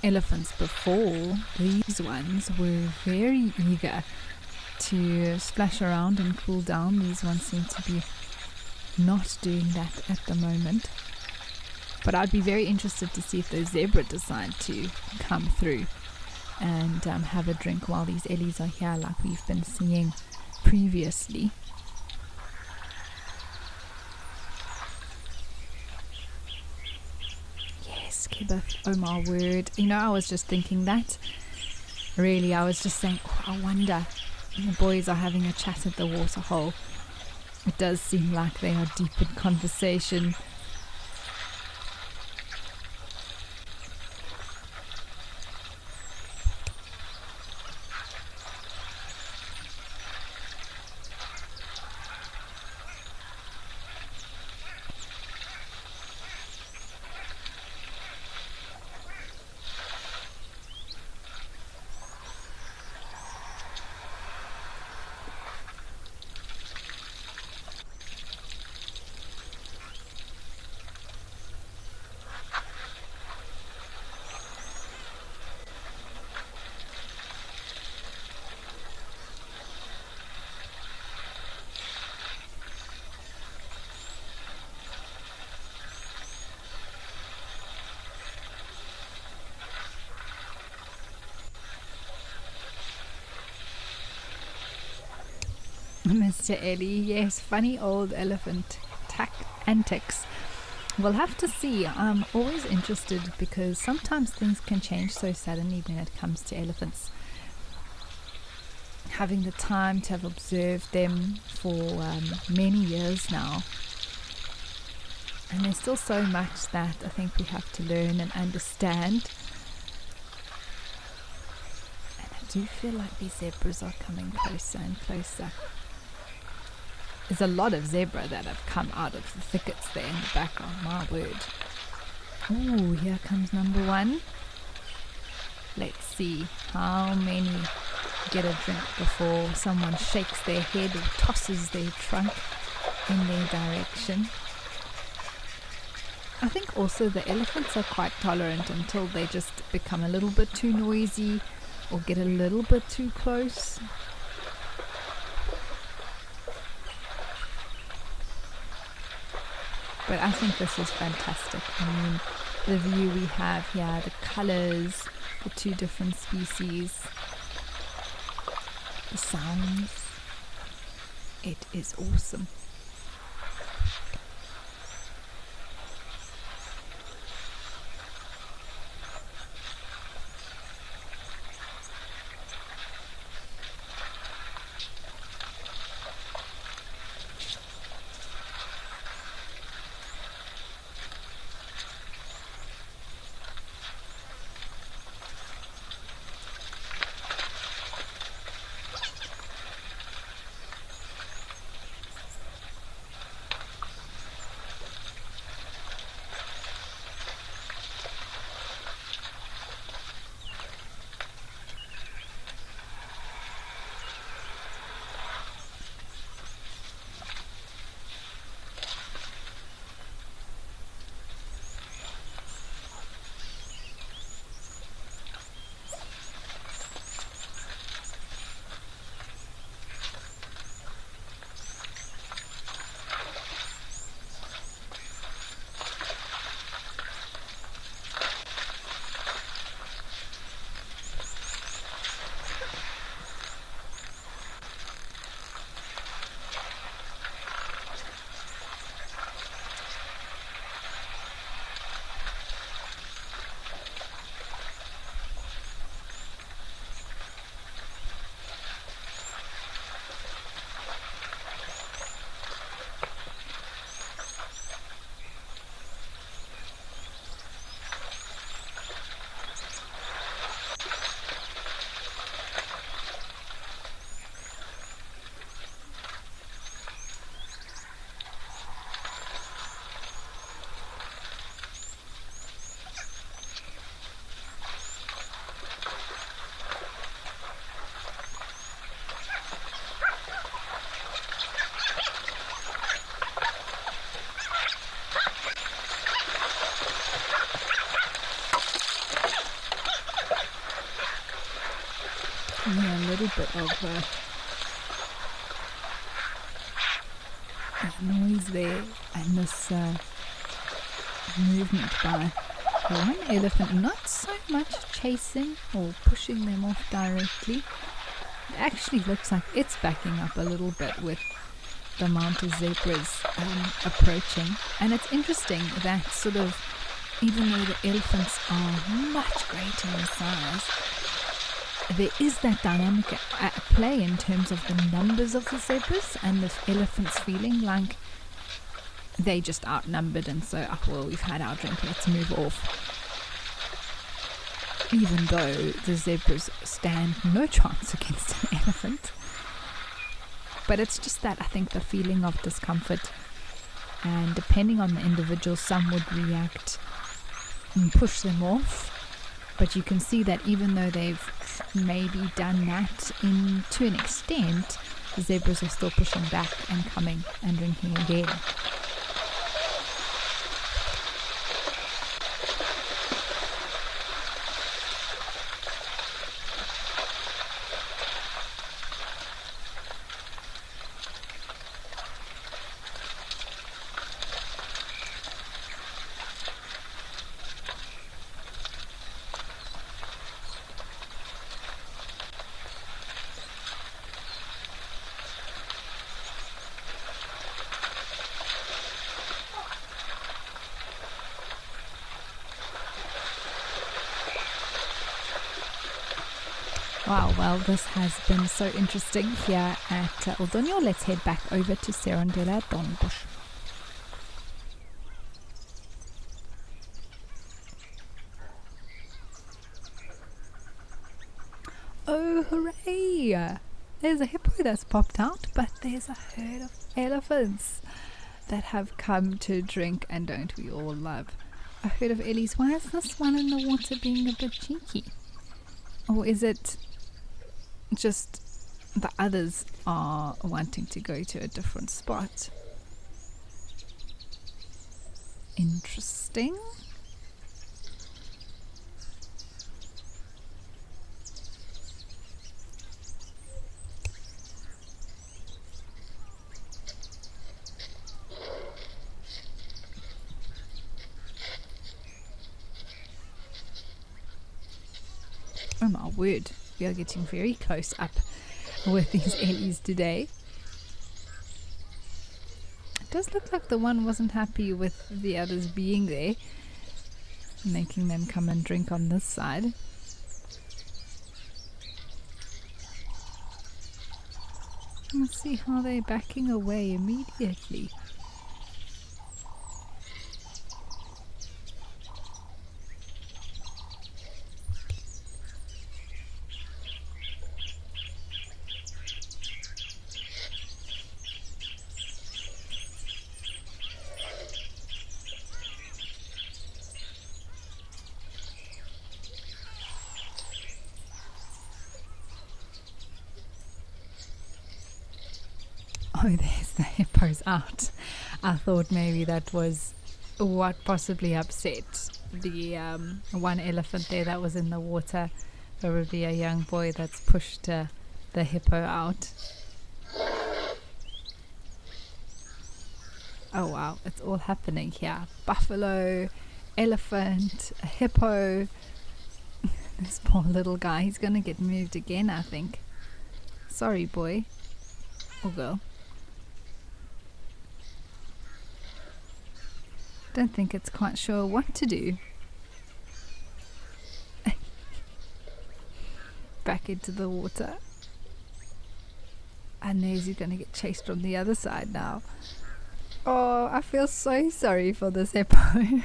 elephants before these ones were very eager to splash around and cool down. These ones seem to be not doing that at the moment. But I'd be very interested to see if the zebra decide to come through and have a drink while these ellies are here, like we've been seeing previously. Yes, Kibbeth, oh my word. You know, I was just thinking that. Really, I was just saying, oh, I wonder. The boys are having a chat at the waterhole. It does seem like they are deep in conversation. Mr. Eddie, yes, funny old elephant antics. We'll have to see. I'm always interested because sometimes things can change so suddenly when it comes to elephants. Having the time to have observed them for many years now, and there's still so much that I think we have to learn and understand. And I do feel like these zebras are coming closer and closer. There's a lot of zebra that have come out of the thickets there in the background, my word. Ooh, here comes number one. Let's see how many get a drink before someone shakes their head or tosses their trunk in their direction. I think also the elephants are quite tolerant until they just become a little bit too noisy or get a little bit too close. But I think this is fantastic. I mean, the view we have here, the colors, the two different species, the sounds. It is awesome. Yeah, a little bit of noise there, and this movement by one elephant, not so much chasing or pushing them off directly. It actually looks like it's backing up a little bit with the amount of zebras approaching. And it's interesting that sort of, even though the elephants are much greater in size, there is that dynamic at play in terms of the numbers of the zebras and the elephants feeling like they just outnumbered, and so, oh, well, we've had our drink, let's move off. Even though the zebras stand no chance against an elephant. But it's just that, I think, the feeling of discomfort, and depending on the individual, some would react and push them off. But you can see that even though they've maybe done that to an extent, the zebras are still pushing back and coming and drinking again. Wow, well, this has been so interesting here at Oldonyo. Let's head back over to Serondela Donbush. Oh, hooray! There's a hippo that's popped out, but there's a herd of elephants that have come to drink, and don't we all love a herd of ellies? Why is this one in the water being a bit cheeky? Or is it just the others are wanting to go to a different spot? Interesting. Oh my word, we are getting very close up with these ellies today. It does look like the one wasn't happy with the others being there, making them come and drink on this side. Let's see how they're backing away immediately. Oh, there's the hippos out. I thought maybe that was what possibly upset the one elephant there that was in the water. Probably a young boy that's pushed the hippo out. Oh wow, it's all happening here. Buffalo, elephant, a hippo. This poor little guy, he's gonna get moved again, I think. Sorry, boy or girl. Don't think it's quite sure what to do. Back into the water. And he's going to get chased from the other side now. Oh, I feel so sorry for this hippo.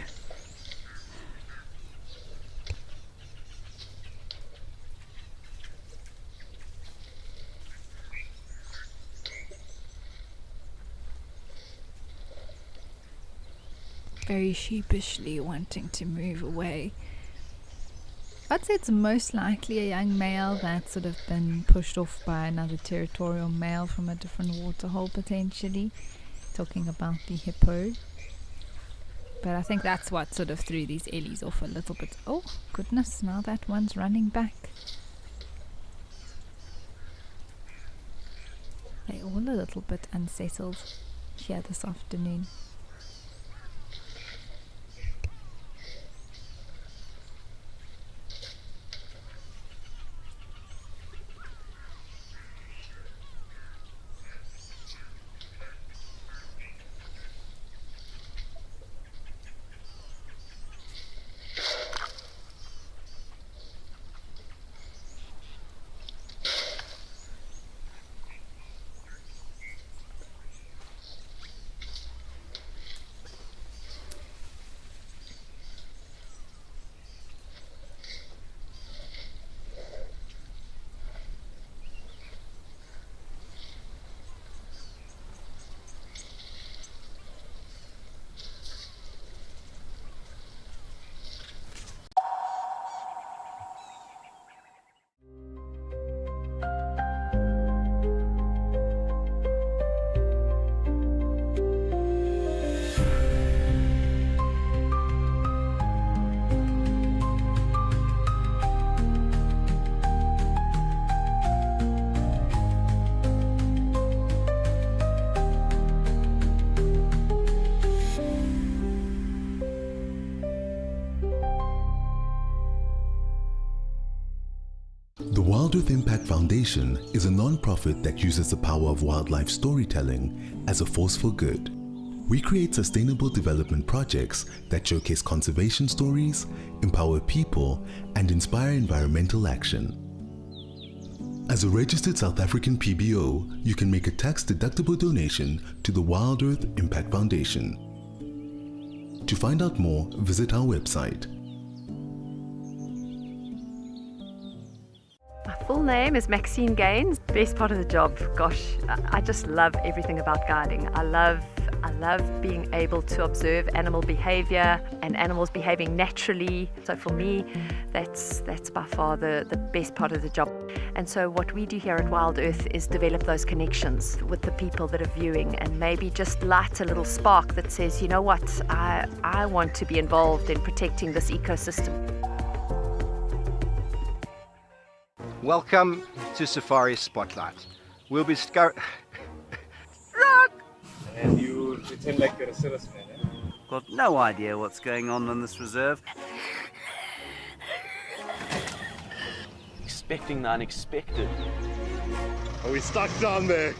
Very sheepishly wanting to move away. I'd say it's most likely a young male that's sort of been pushed off by another territorial male from a different waterhole, potentially. Talking about the hippo. But I think that's what sort of threw these ellies off a little bit. Oh goodness, now that one's running back. They're all a little bit unsettled here this afternoon. The Wild Earth Impact Foundation is a non-profit that uses the power of wildlife storytelling as a force for good. We create sustainable development projects that showcase conservation stories, empower people, and inspire environmental action. As a registered South African PBO, you can make a tax-deductible donation to the Wild Earth Impact Foundation. To find out more, visit our website. My full name is Maxine Gaines. Best part of the job, gosh, I just love everything about guiding. I love being able to observe animal behavior and animals behaving naturally. So for me, that's by far the best part of the job. And so what we do here at Wild Earth is develop those connections with the people that are viewing and maybe just light a little spark that says, you know what, I want to be involved in protecting this ecosystem. Welcome to Safari Spotlight. We'll be And you pretend like you're a salesman, eh? Got no idea what's going on in this reserve. Expecting the unexpected. Are we stuck down there?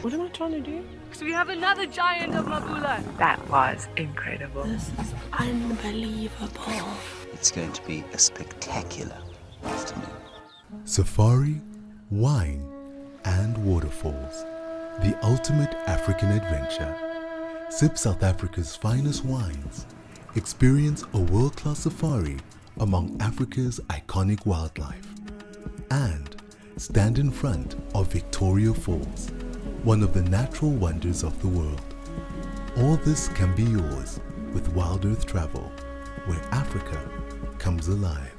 What am I trying to do? So we have another giant of Mabula. That was incredible. This is unbelievable. It's going to be a spectacular afternoon. Safari, wine, and waterfalls. The ultimate African adventure. Sip South Africa's finest wines. Experience a world-class safari among Africa's iconic wildlife. And stand in front of Victoria Falls, one of the natural wonders of the world. All this can be yours with Wild Earth Travel, where Africa comes alive.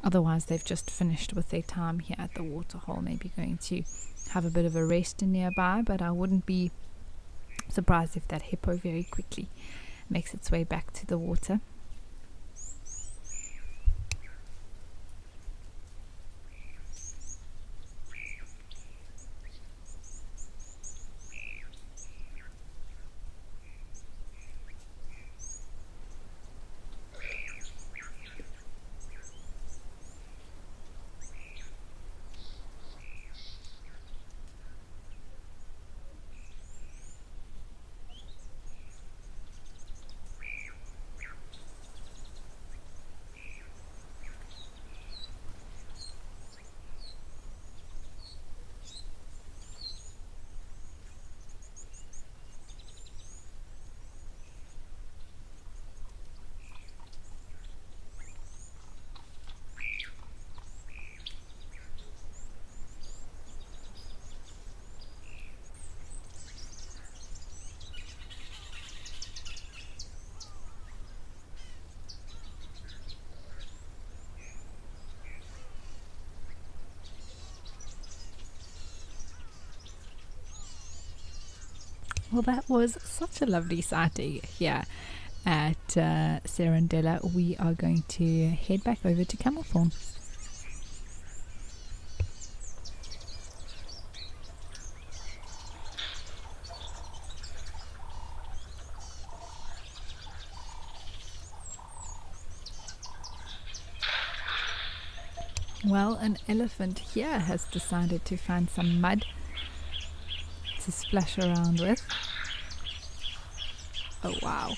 Otherwise, they've just finished with their time here at the waterhole, maybe going to have a bit of a rest in nearby, but I wouldn't be surprised if that hippo very quickly makes its way back to the water. Well, that was such a lovely sighting here at Serendella. We are going to head back over to Camelthorn. Well, an elephant here has decided to find some mud to splash around with. Oh wow.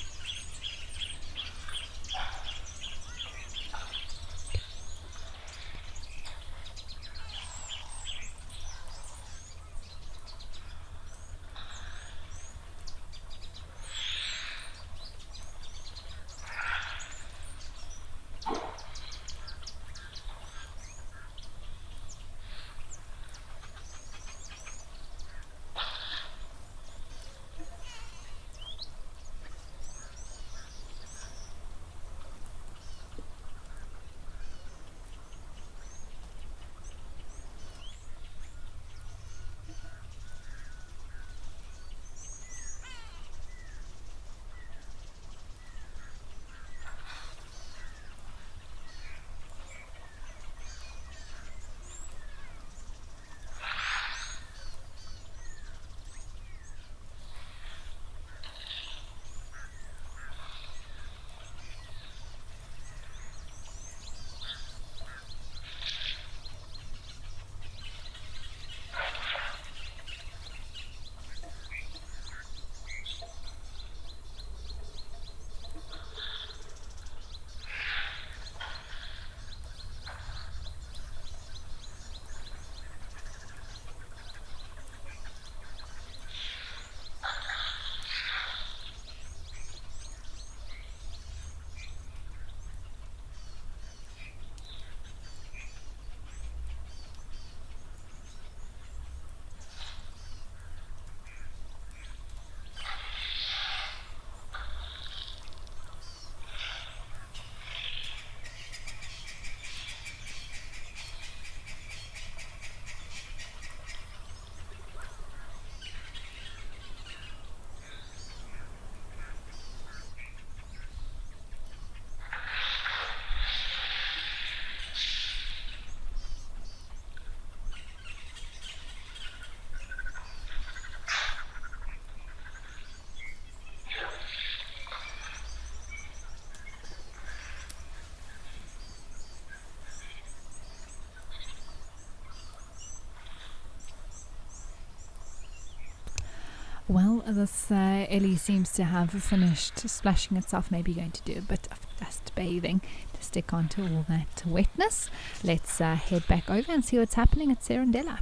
Well, this Ellie seems to have finished splashing itself, maybe going to do a bit of dust bathing to stick onto all that wetness. Let's head back over and see what's happening at Serendella.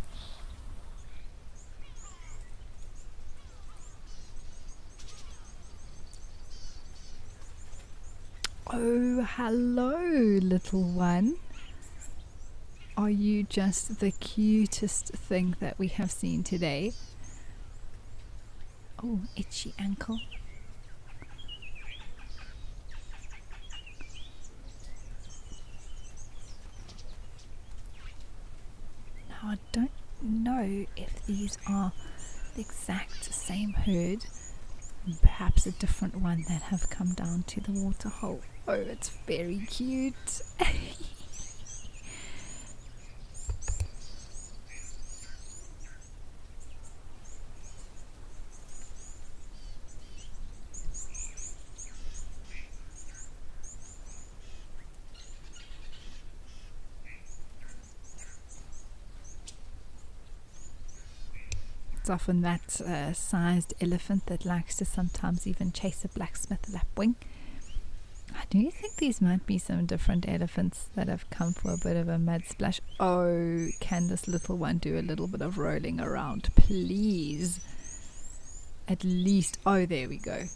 Oh, hello, little one. Are you just the cutest thing that we have seen today? Oh, itchy ankle. Now, I don't know if these are the exact same herd. Perhaps a different one that have come down to the waterhole. Oh, it's very cute. It's often that sized elephant that likes to sometimes even chase a blacksmith lapwing. I do think these might be some different elephants that have come for a bit of a mud splash. Oh, can this little one do a little bit of rolling around, please? At least, oh, there we go.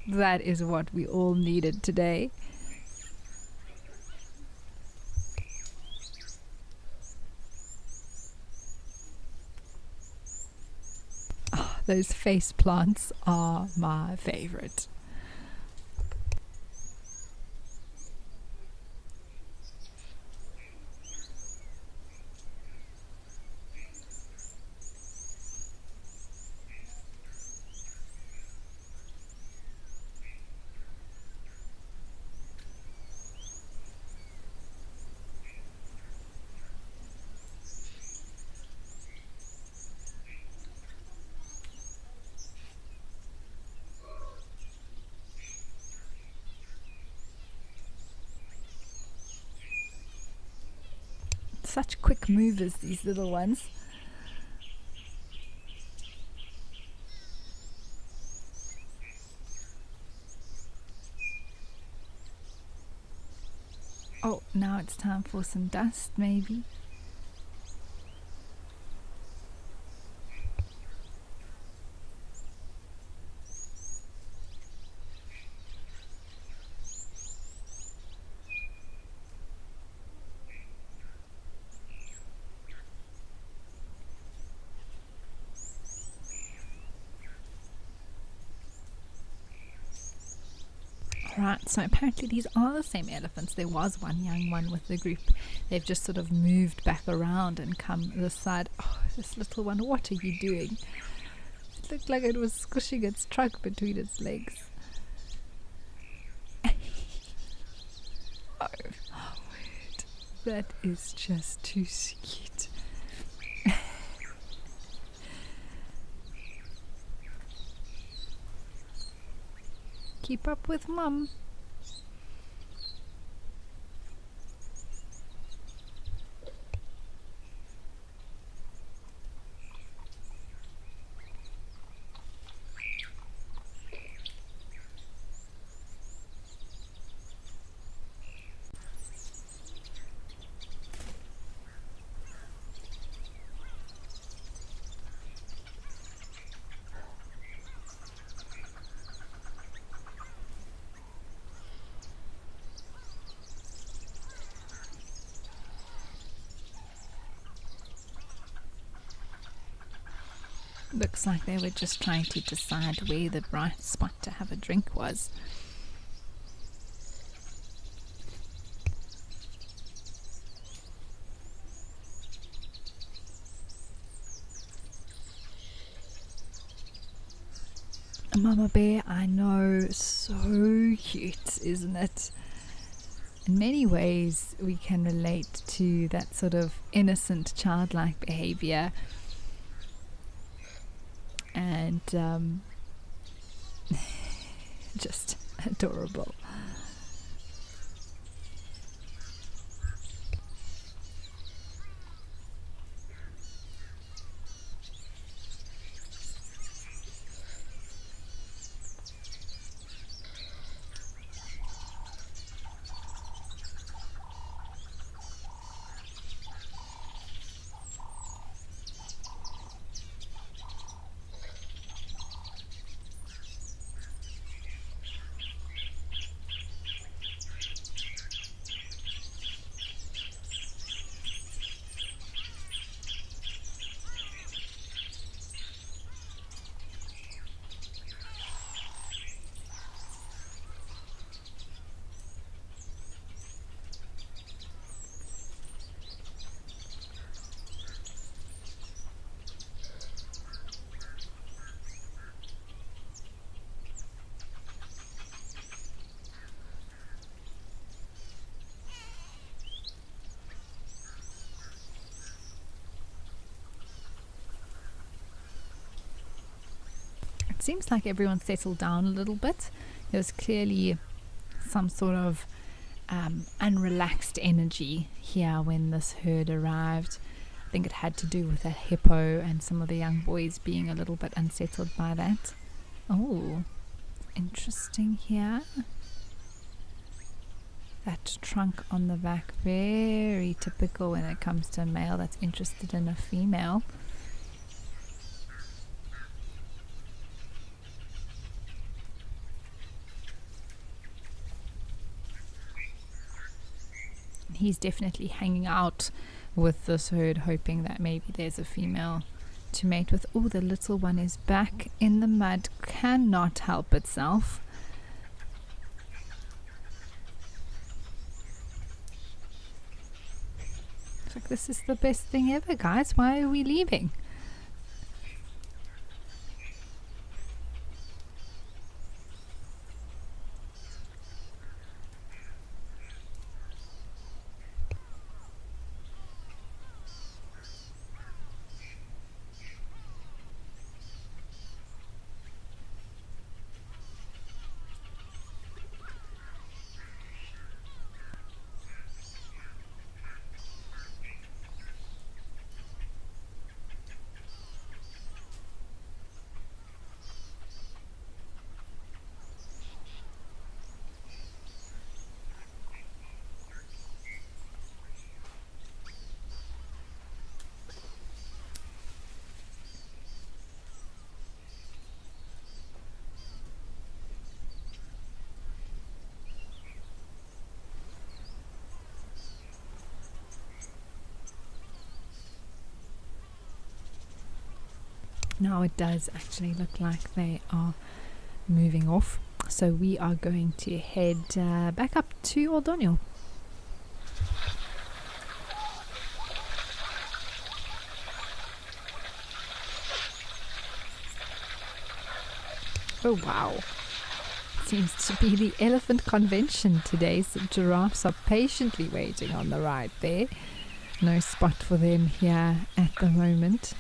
That is what we all needed today. Oh, those face plants are my favorite. Such quick movers, these little ones. Oh, now it's time for some dust, maybe. Right, so apparently these are the same elephants. There was one young one with the group. They've just sort of moved back around and come this side. Oh, this little one, what are you doing? It looked like it was squishing its trunk between its legs. Oh, wait. That is just too sweet. Keep up with Mum. Looks like they were just trying to decide where the right spot to have a drink was. Mama Bear, I know, so cute, isn't it? In many ways we can relate to that sort of innocent, childlike behavior. And just adorable. it seems like everyone settled down a little bit. There was clearly some sort of unrelaxed energy here when this herd arrived. I think it had to do with that hippo and some of the young boys being a little bit unsettled by that. Oh, interesting here. That trunk on the back, very typical when it comes to a male that's interested in a female. He's definitely hanging out with this herd, hoping that maybe there's a female to mate with. Oh, the little one is back in the mud, cannot help itself. It's like, this is the best thing ever, guys. Why are we leaving? Now it does actually look like they are moving off, so we are going to head back up to Oldonio. Oh wow, seems to be the elephant convention today. Some giraffes are patiently waiting on the ride there. No spot for them here at the moment.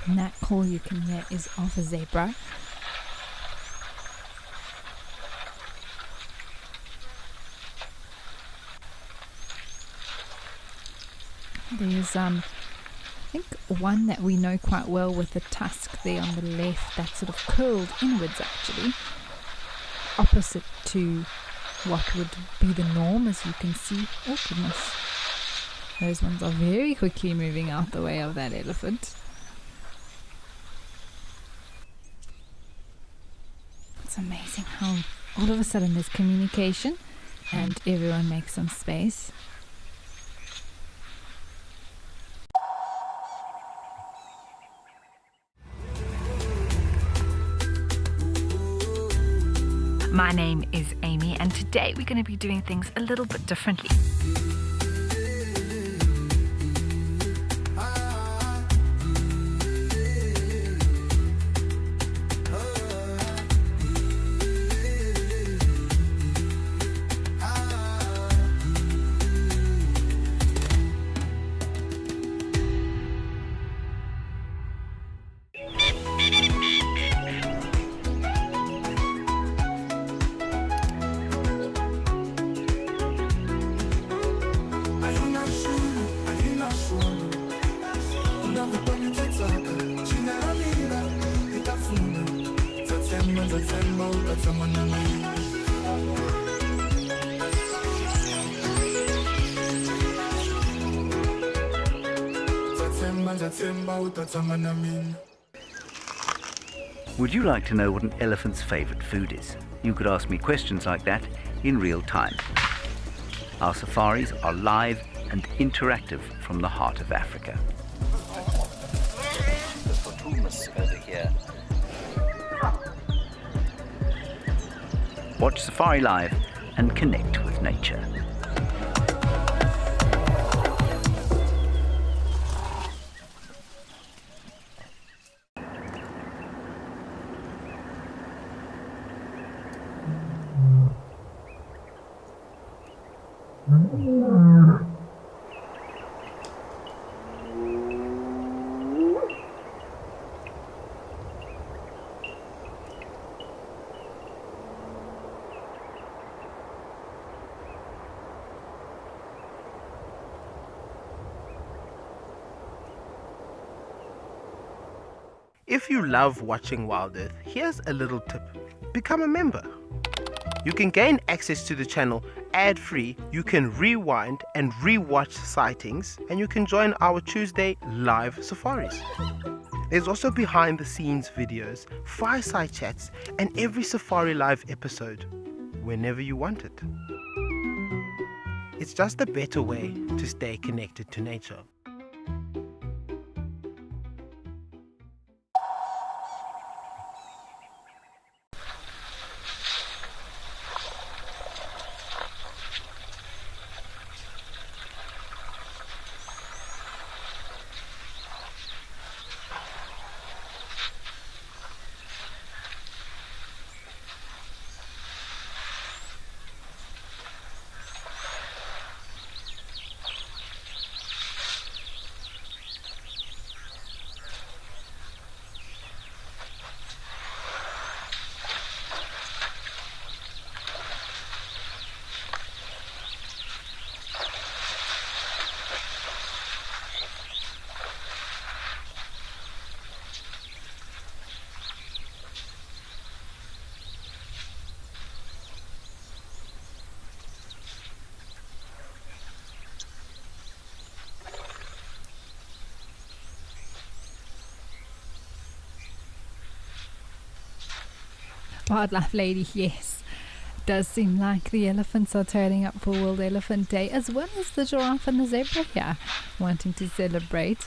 And that call you can hear is of a zebra. There's I think one that we know quite well with the tusk there on the left, that's sort of curled inwards actually, opposite to what would be the norm, as you can see. Oh goodness, those ones are very quickly moving out the way of that elephant. It's amazing how all of a sudden there's communication and everyone makes some space. My name is Amy, and today we're going to be doing things a little bit differently. Would you like to know what an elephant's favorite food is? You could ask me questions like that in real time. Our safaris are live and interactive from the heart of Africa. The Fortunas over here. Watch Safari Live and connect with nature. If you love watching Wild Earth, here's a little tip. Become a member. You can gain access to the channel ad-free, you can rewind and re-watch sightings, and you can join our Tuesday live safaris. There's also behind the scenes videos, fireside chats, and every Safari Live episode, whenever you want it. It's just a better way to stay connected to nature. Wildlife lady, yes. It does seem like the elephants are turning up for World Elephant Day, as well as the giraffe and the zebra here, wanting to celebrate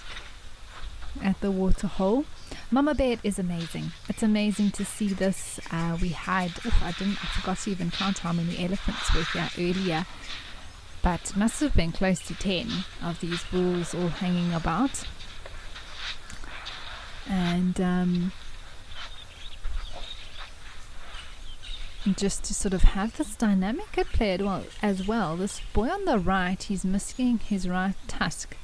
at the waterhole. Mama Bear is amazing. It's amazing to see this. We had, I forgot to even count how many elephants were here earlier, but must have been close to 10 of these bulls all hanging about. And just to sort of have this dynamic at play as well. This boy on the right, he's missing his right tusk,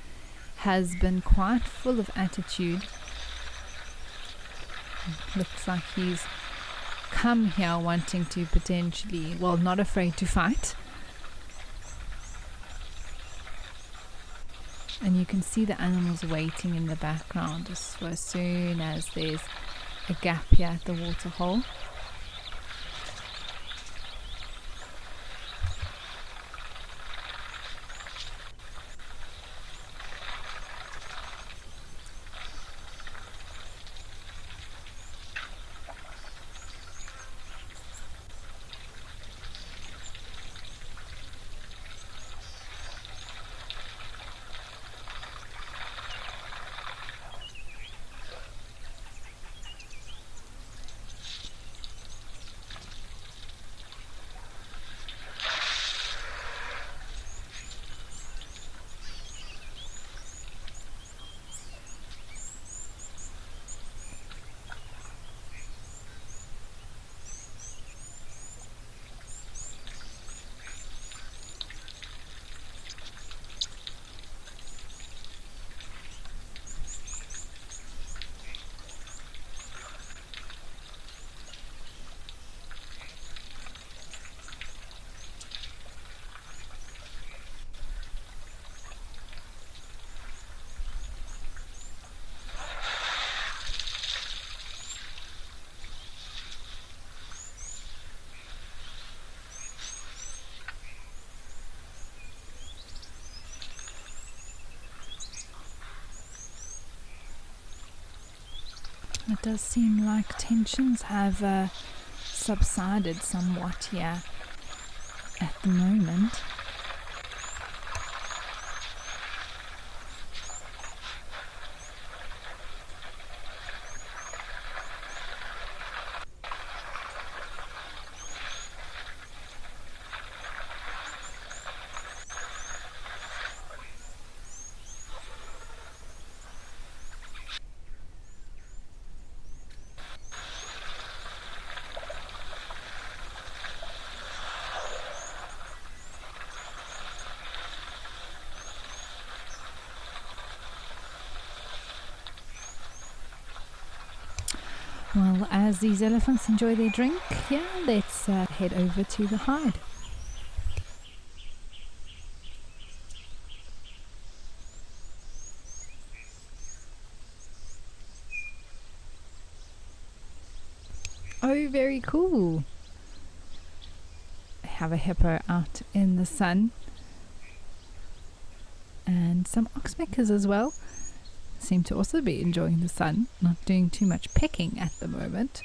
has been quite full of attitude. Looks like he's come here wanting to potentially, well, not afraid to fight. And you can see the animals waiting in the background as soon as there's a gap here at the waterhole. It does seem like tensions have subsided somewhat here at the moment. Well, as these elephants enjoy their drink, let's head over to the hide. Oh, very cool. They have a hippo out in the sun. And some oxpeckers as well. Seem to also be enjoying the sun, not doing too much pecking at the moment.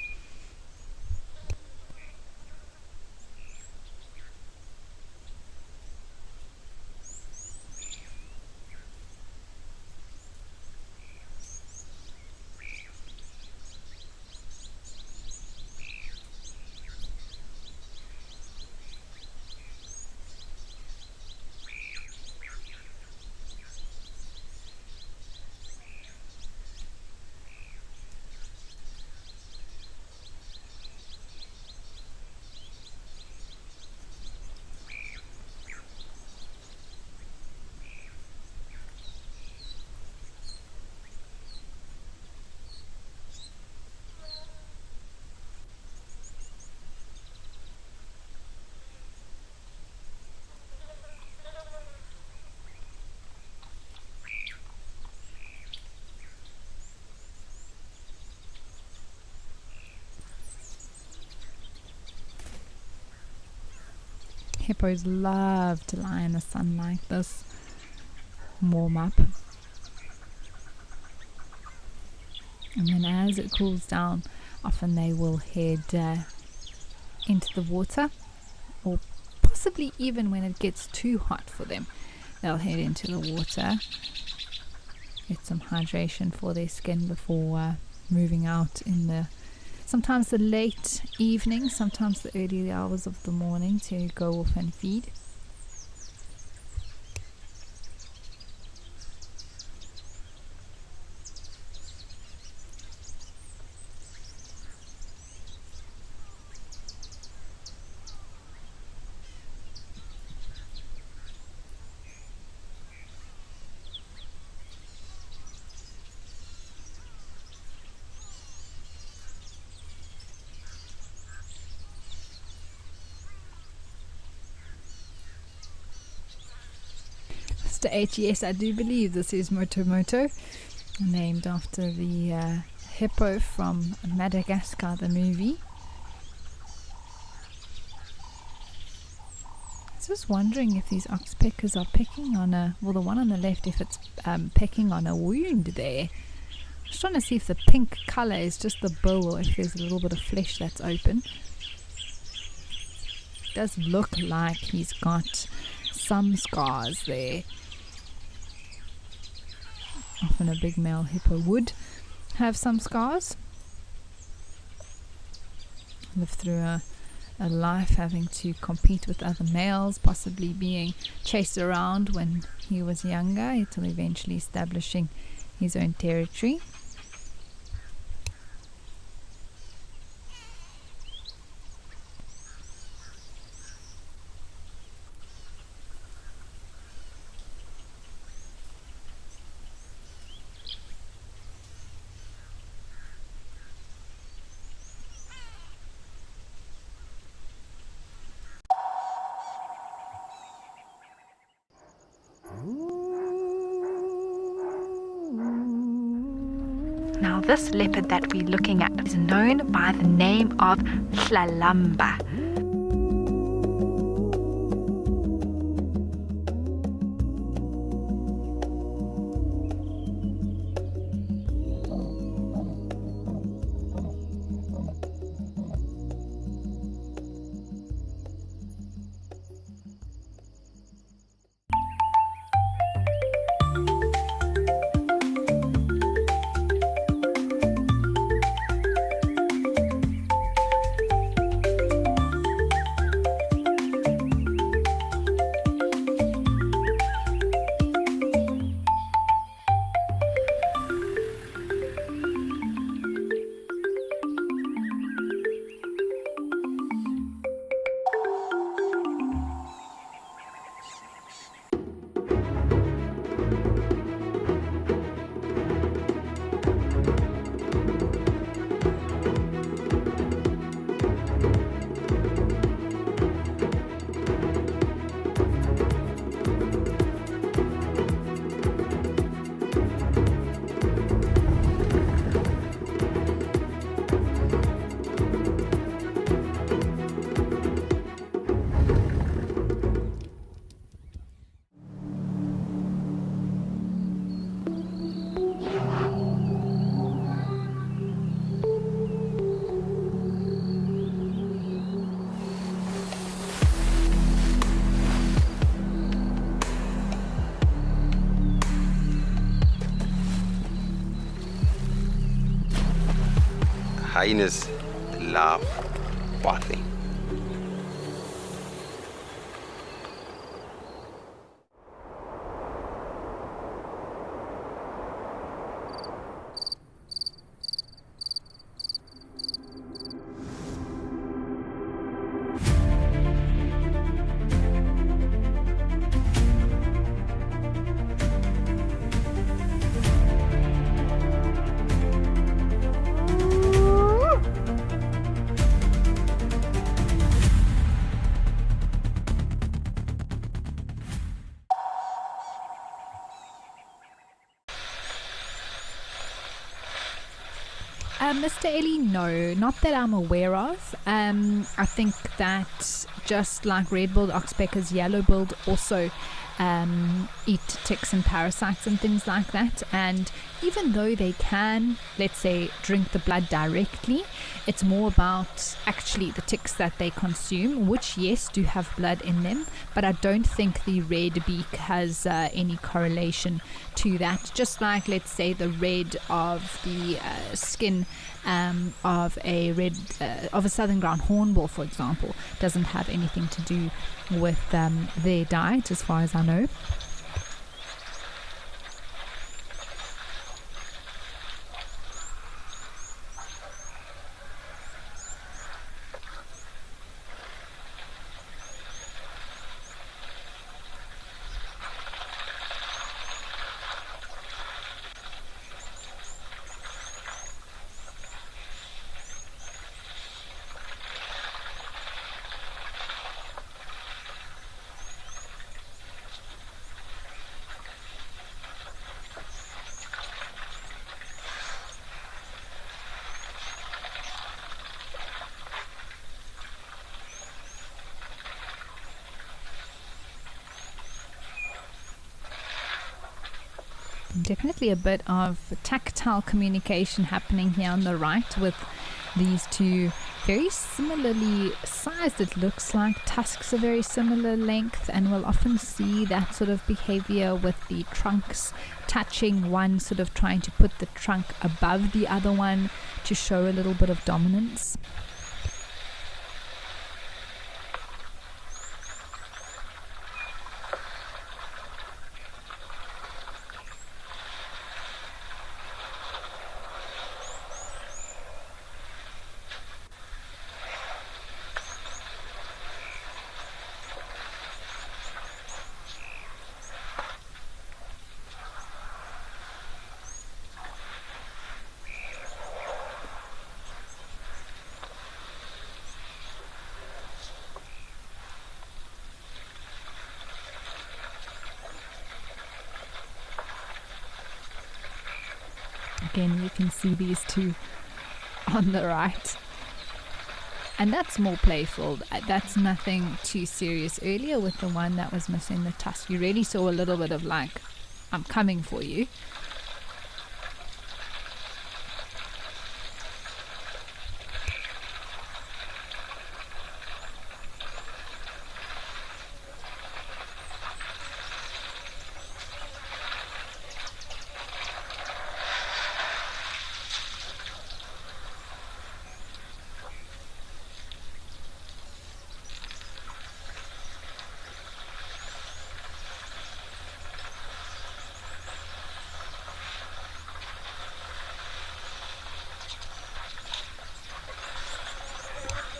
Hippos love to lie in the sun like this, warm up. And then as it cools down, often they will head into the water, or possibly even when it gets too hot for them, they'll head into the water, get some hydration for their skin before moving out in the sometimes the late evening, sometimes the early hours of the morning to go off and feed. H, yes, I do believe this is Moto, named after the hippo from Madagascar, the movie. I was just wondering if these oxpeckers are pecking on the one on the left, if it's pecking on a wound there. I'm just trying to see if the pink colour is just the bill or if there's a little bit of flesh that's open. It does look like he's got some scars there. Often a big male hippo would have some scars. Live through a life having to compete with other males, possibly being chased around when he was younger, until eventually establishing his own territory. Now this leopard that we're looking at is known by the name of Hlalamba. Hyenas love bathing. Mr. Ellie, no, not that I'm aware of. I think that just like red-billed oxpeckers, yellow-billed also eat ticks and parasites and things like that. And even though they can, let's say, drink the blood directly, it's more about actually the ticks that they consume, which yes do have blood in them, but I don't think the red beak has any correlation to that. Just like, let's say, the red of the skin of a southern ground hornbill, for example, doesn't have anything to do with their diet, as far as I know. Definitely a bit of tactile communication happening here on the right with these two very similarly sized. It looks like tusks are very similar length, and we'll often see that sort of behavior with the trunks touching, one sort of trying to put the trunk above the other one to show a little bit of dominance. Again, you can see these two on the right, and that's more playful. That's nothing too serious. Earlier with the one that was missing the tusk, you really saw a little bit of like, I'm coming for you.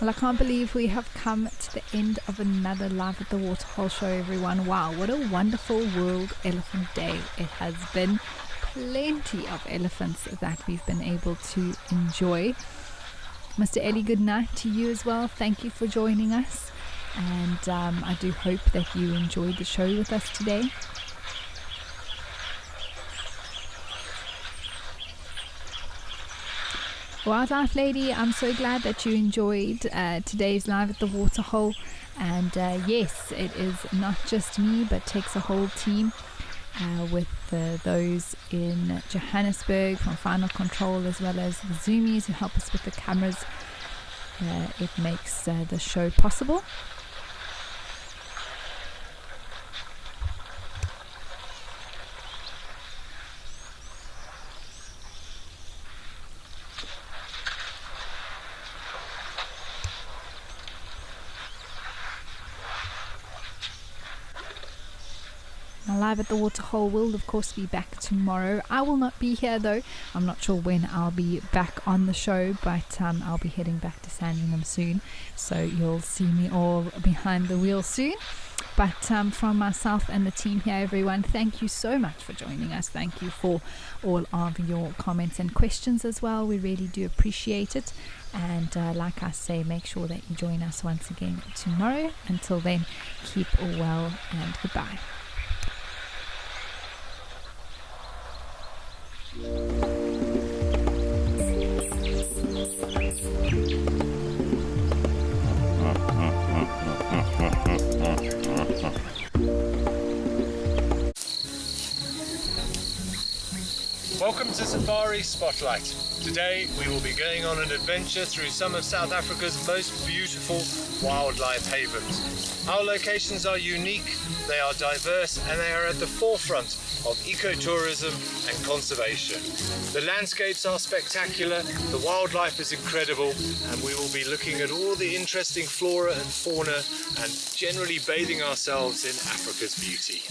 Well, I can't believe we have come to the end of another Live at the Waterhole show, everyone. Wow, what a wonderful World Elephant Day it has been. Plenty of elephants that we've been able to enjoy. Mr. Ellie, good night to you as well. Thank you for joining us, and I do hope that you enjoyed the show with us today. Wildlife Lady, I'm so glad that you enjoyed today's Live at the Waterhole, and yes, it is not just me but takes a whole team with those in Johannesburg from Final Control, as well as the Zoomies who help us with the cameras. It makes the show possible. Live at the Waterhole will of course be back tomorrow. I will not be here though. I'm not sure when I'll be back on the show, but I'll be heading back to Sandringham soon, so you'll see me all behind the wheel soon. But from myself and the team here, everyone, thank you so much for joining us. Thank you for all of your comments and questions as well. We really do appreciate it. And like I say, make sure that you join us once again tomorrow. Until then, keep well and goodbye. Welcome to Safari Spotlight. Today we will be going on an adventure through some of South Africa's most beautiful wildlife havens. Our locations are unique, they are diverse, and they are at the forefront of ecotourism and conservation. The landscapes are spectacular, the wildlife is incredible, and we will be looking at all the interesting flora and fauna and generally bathing ourselves in Africa's beauty.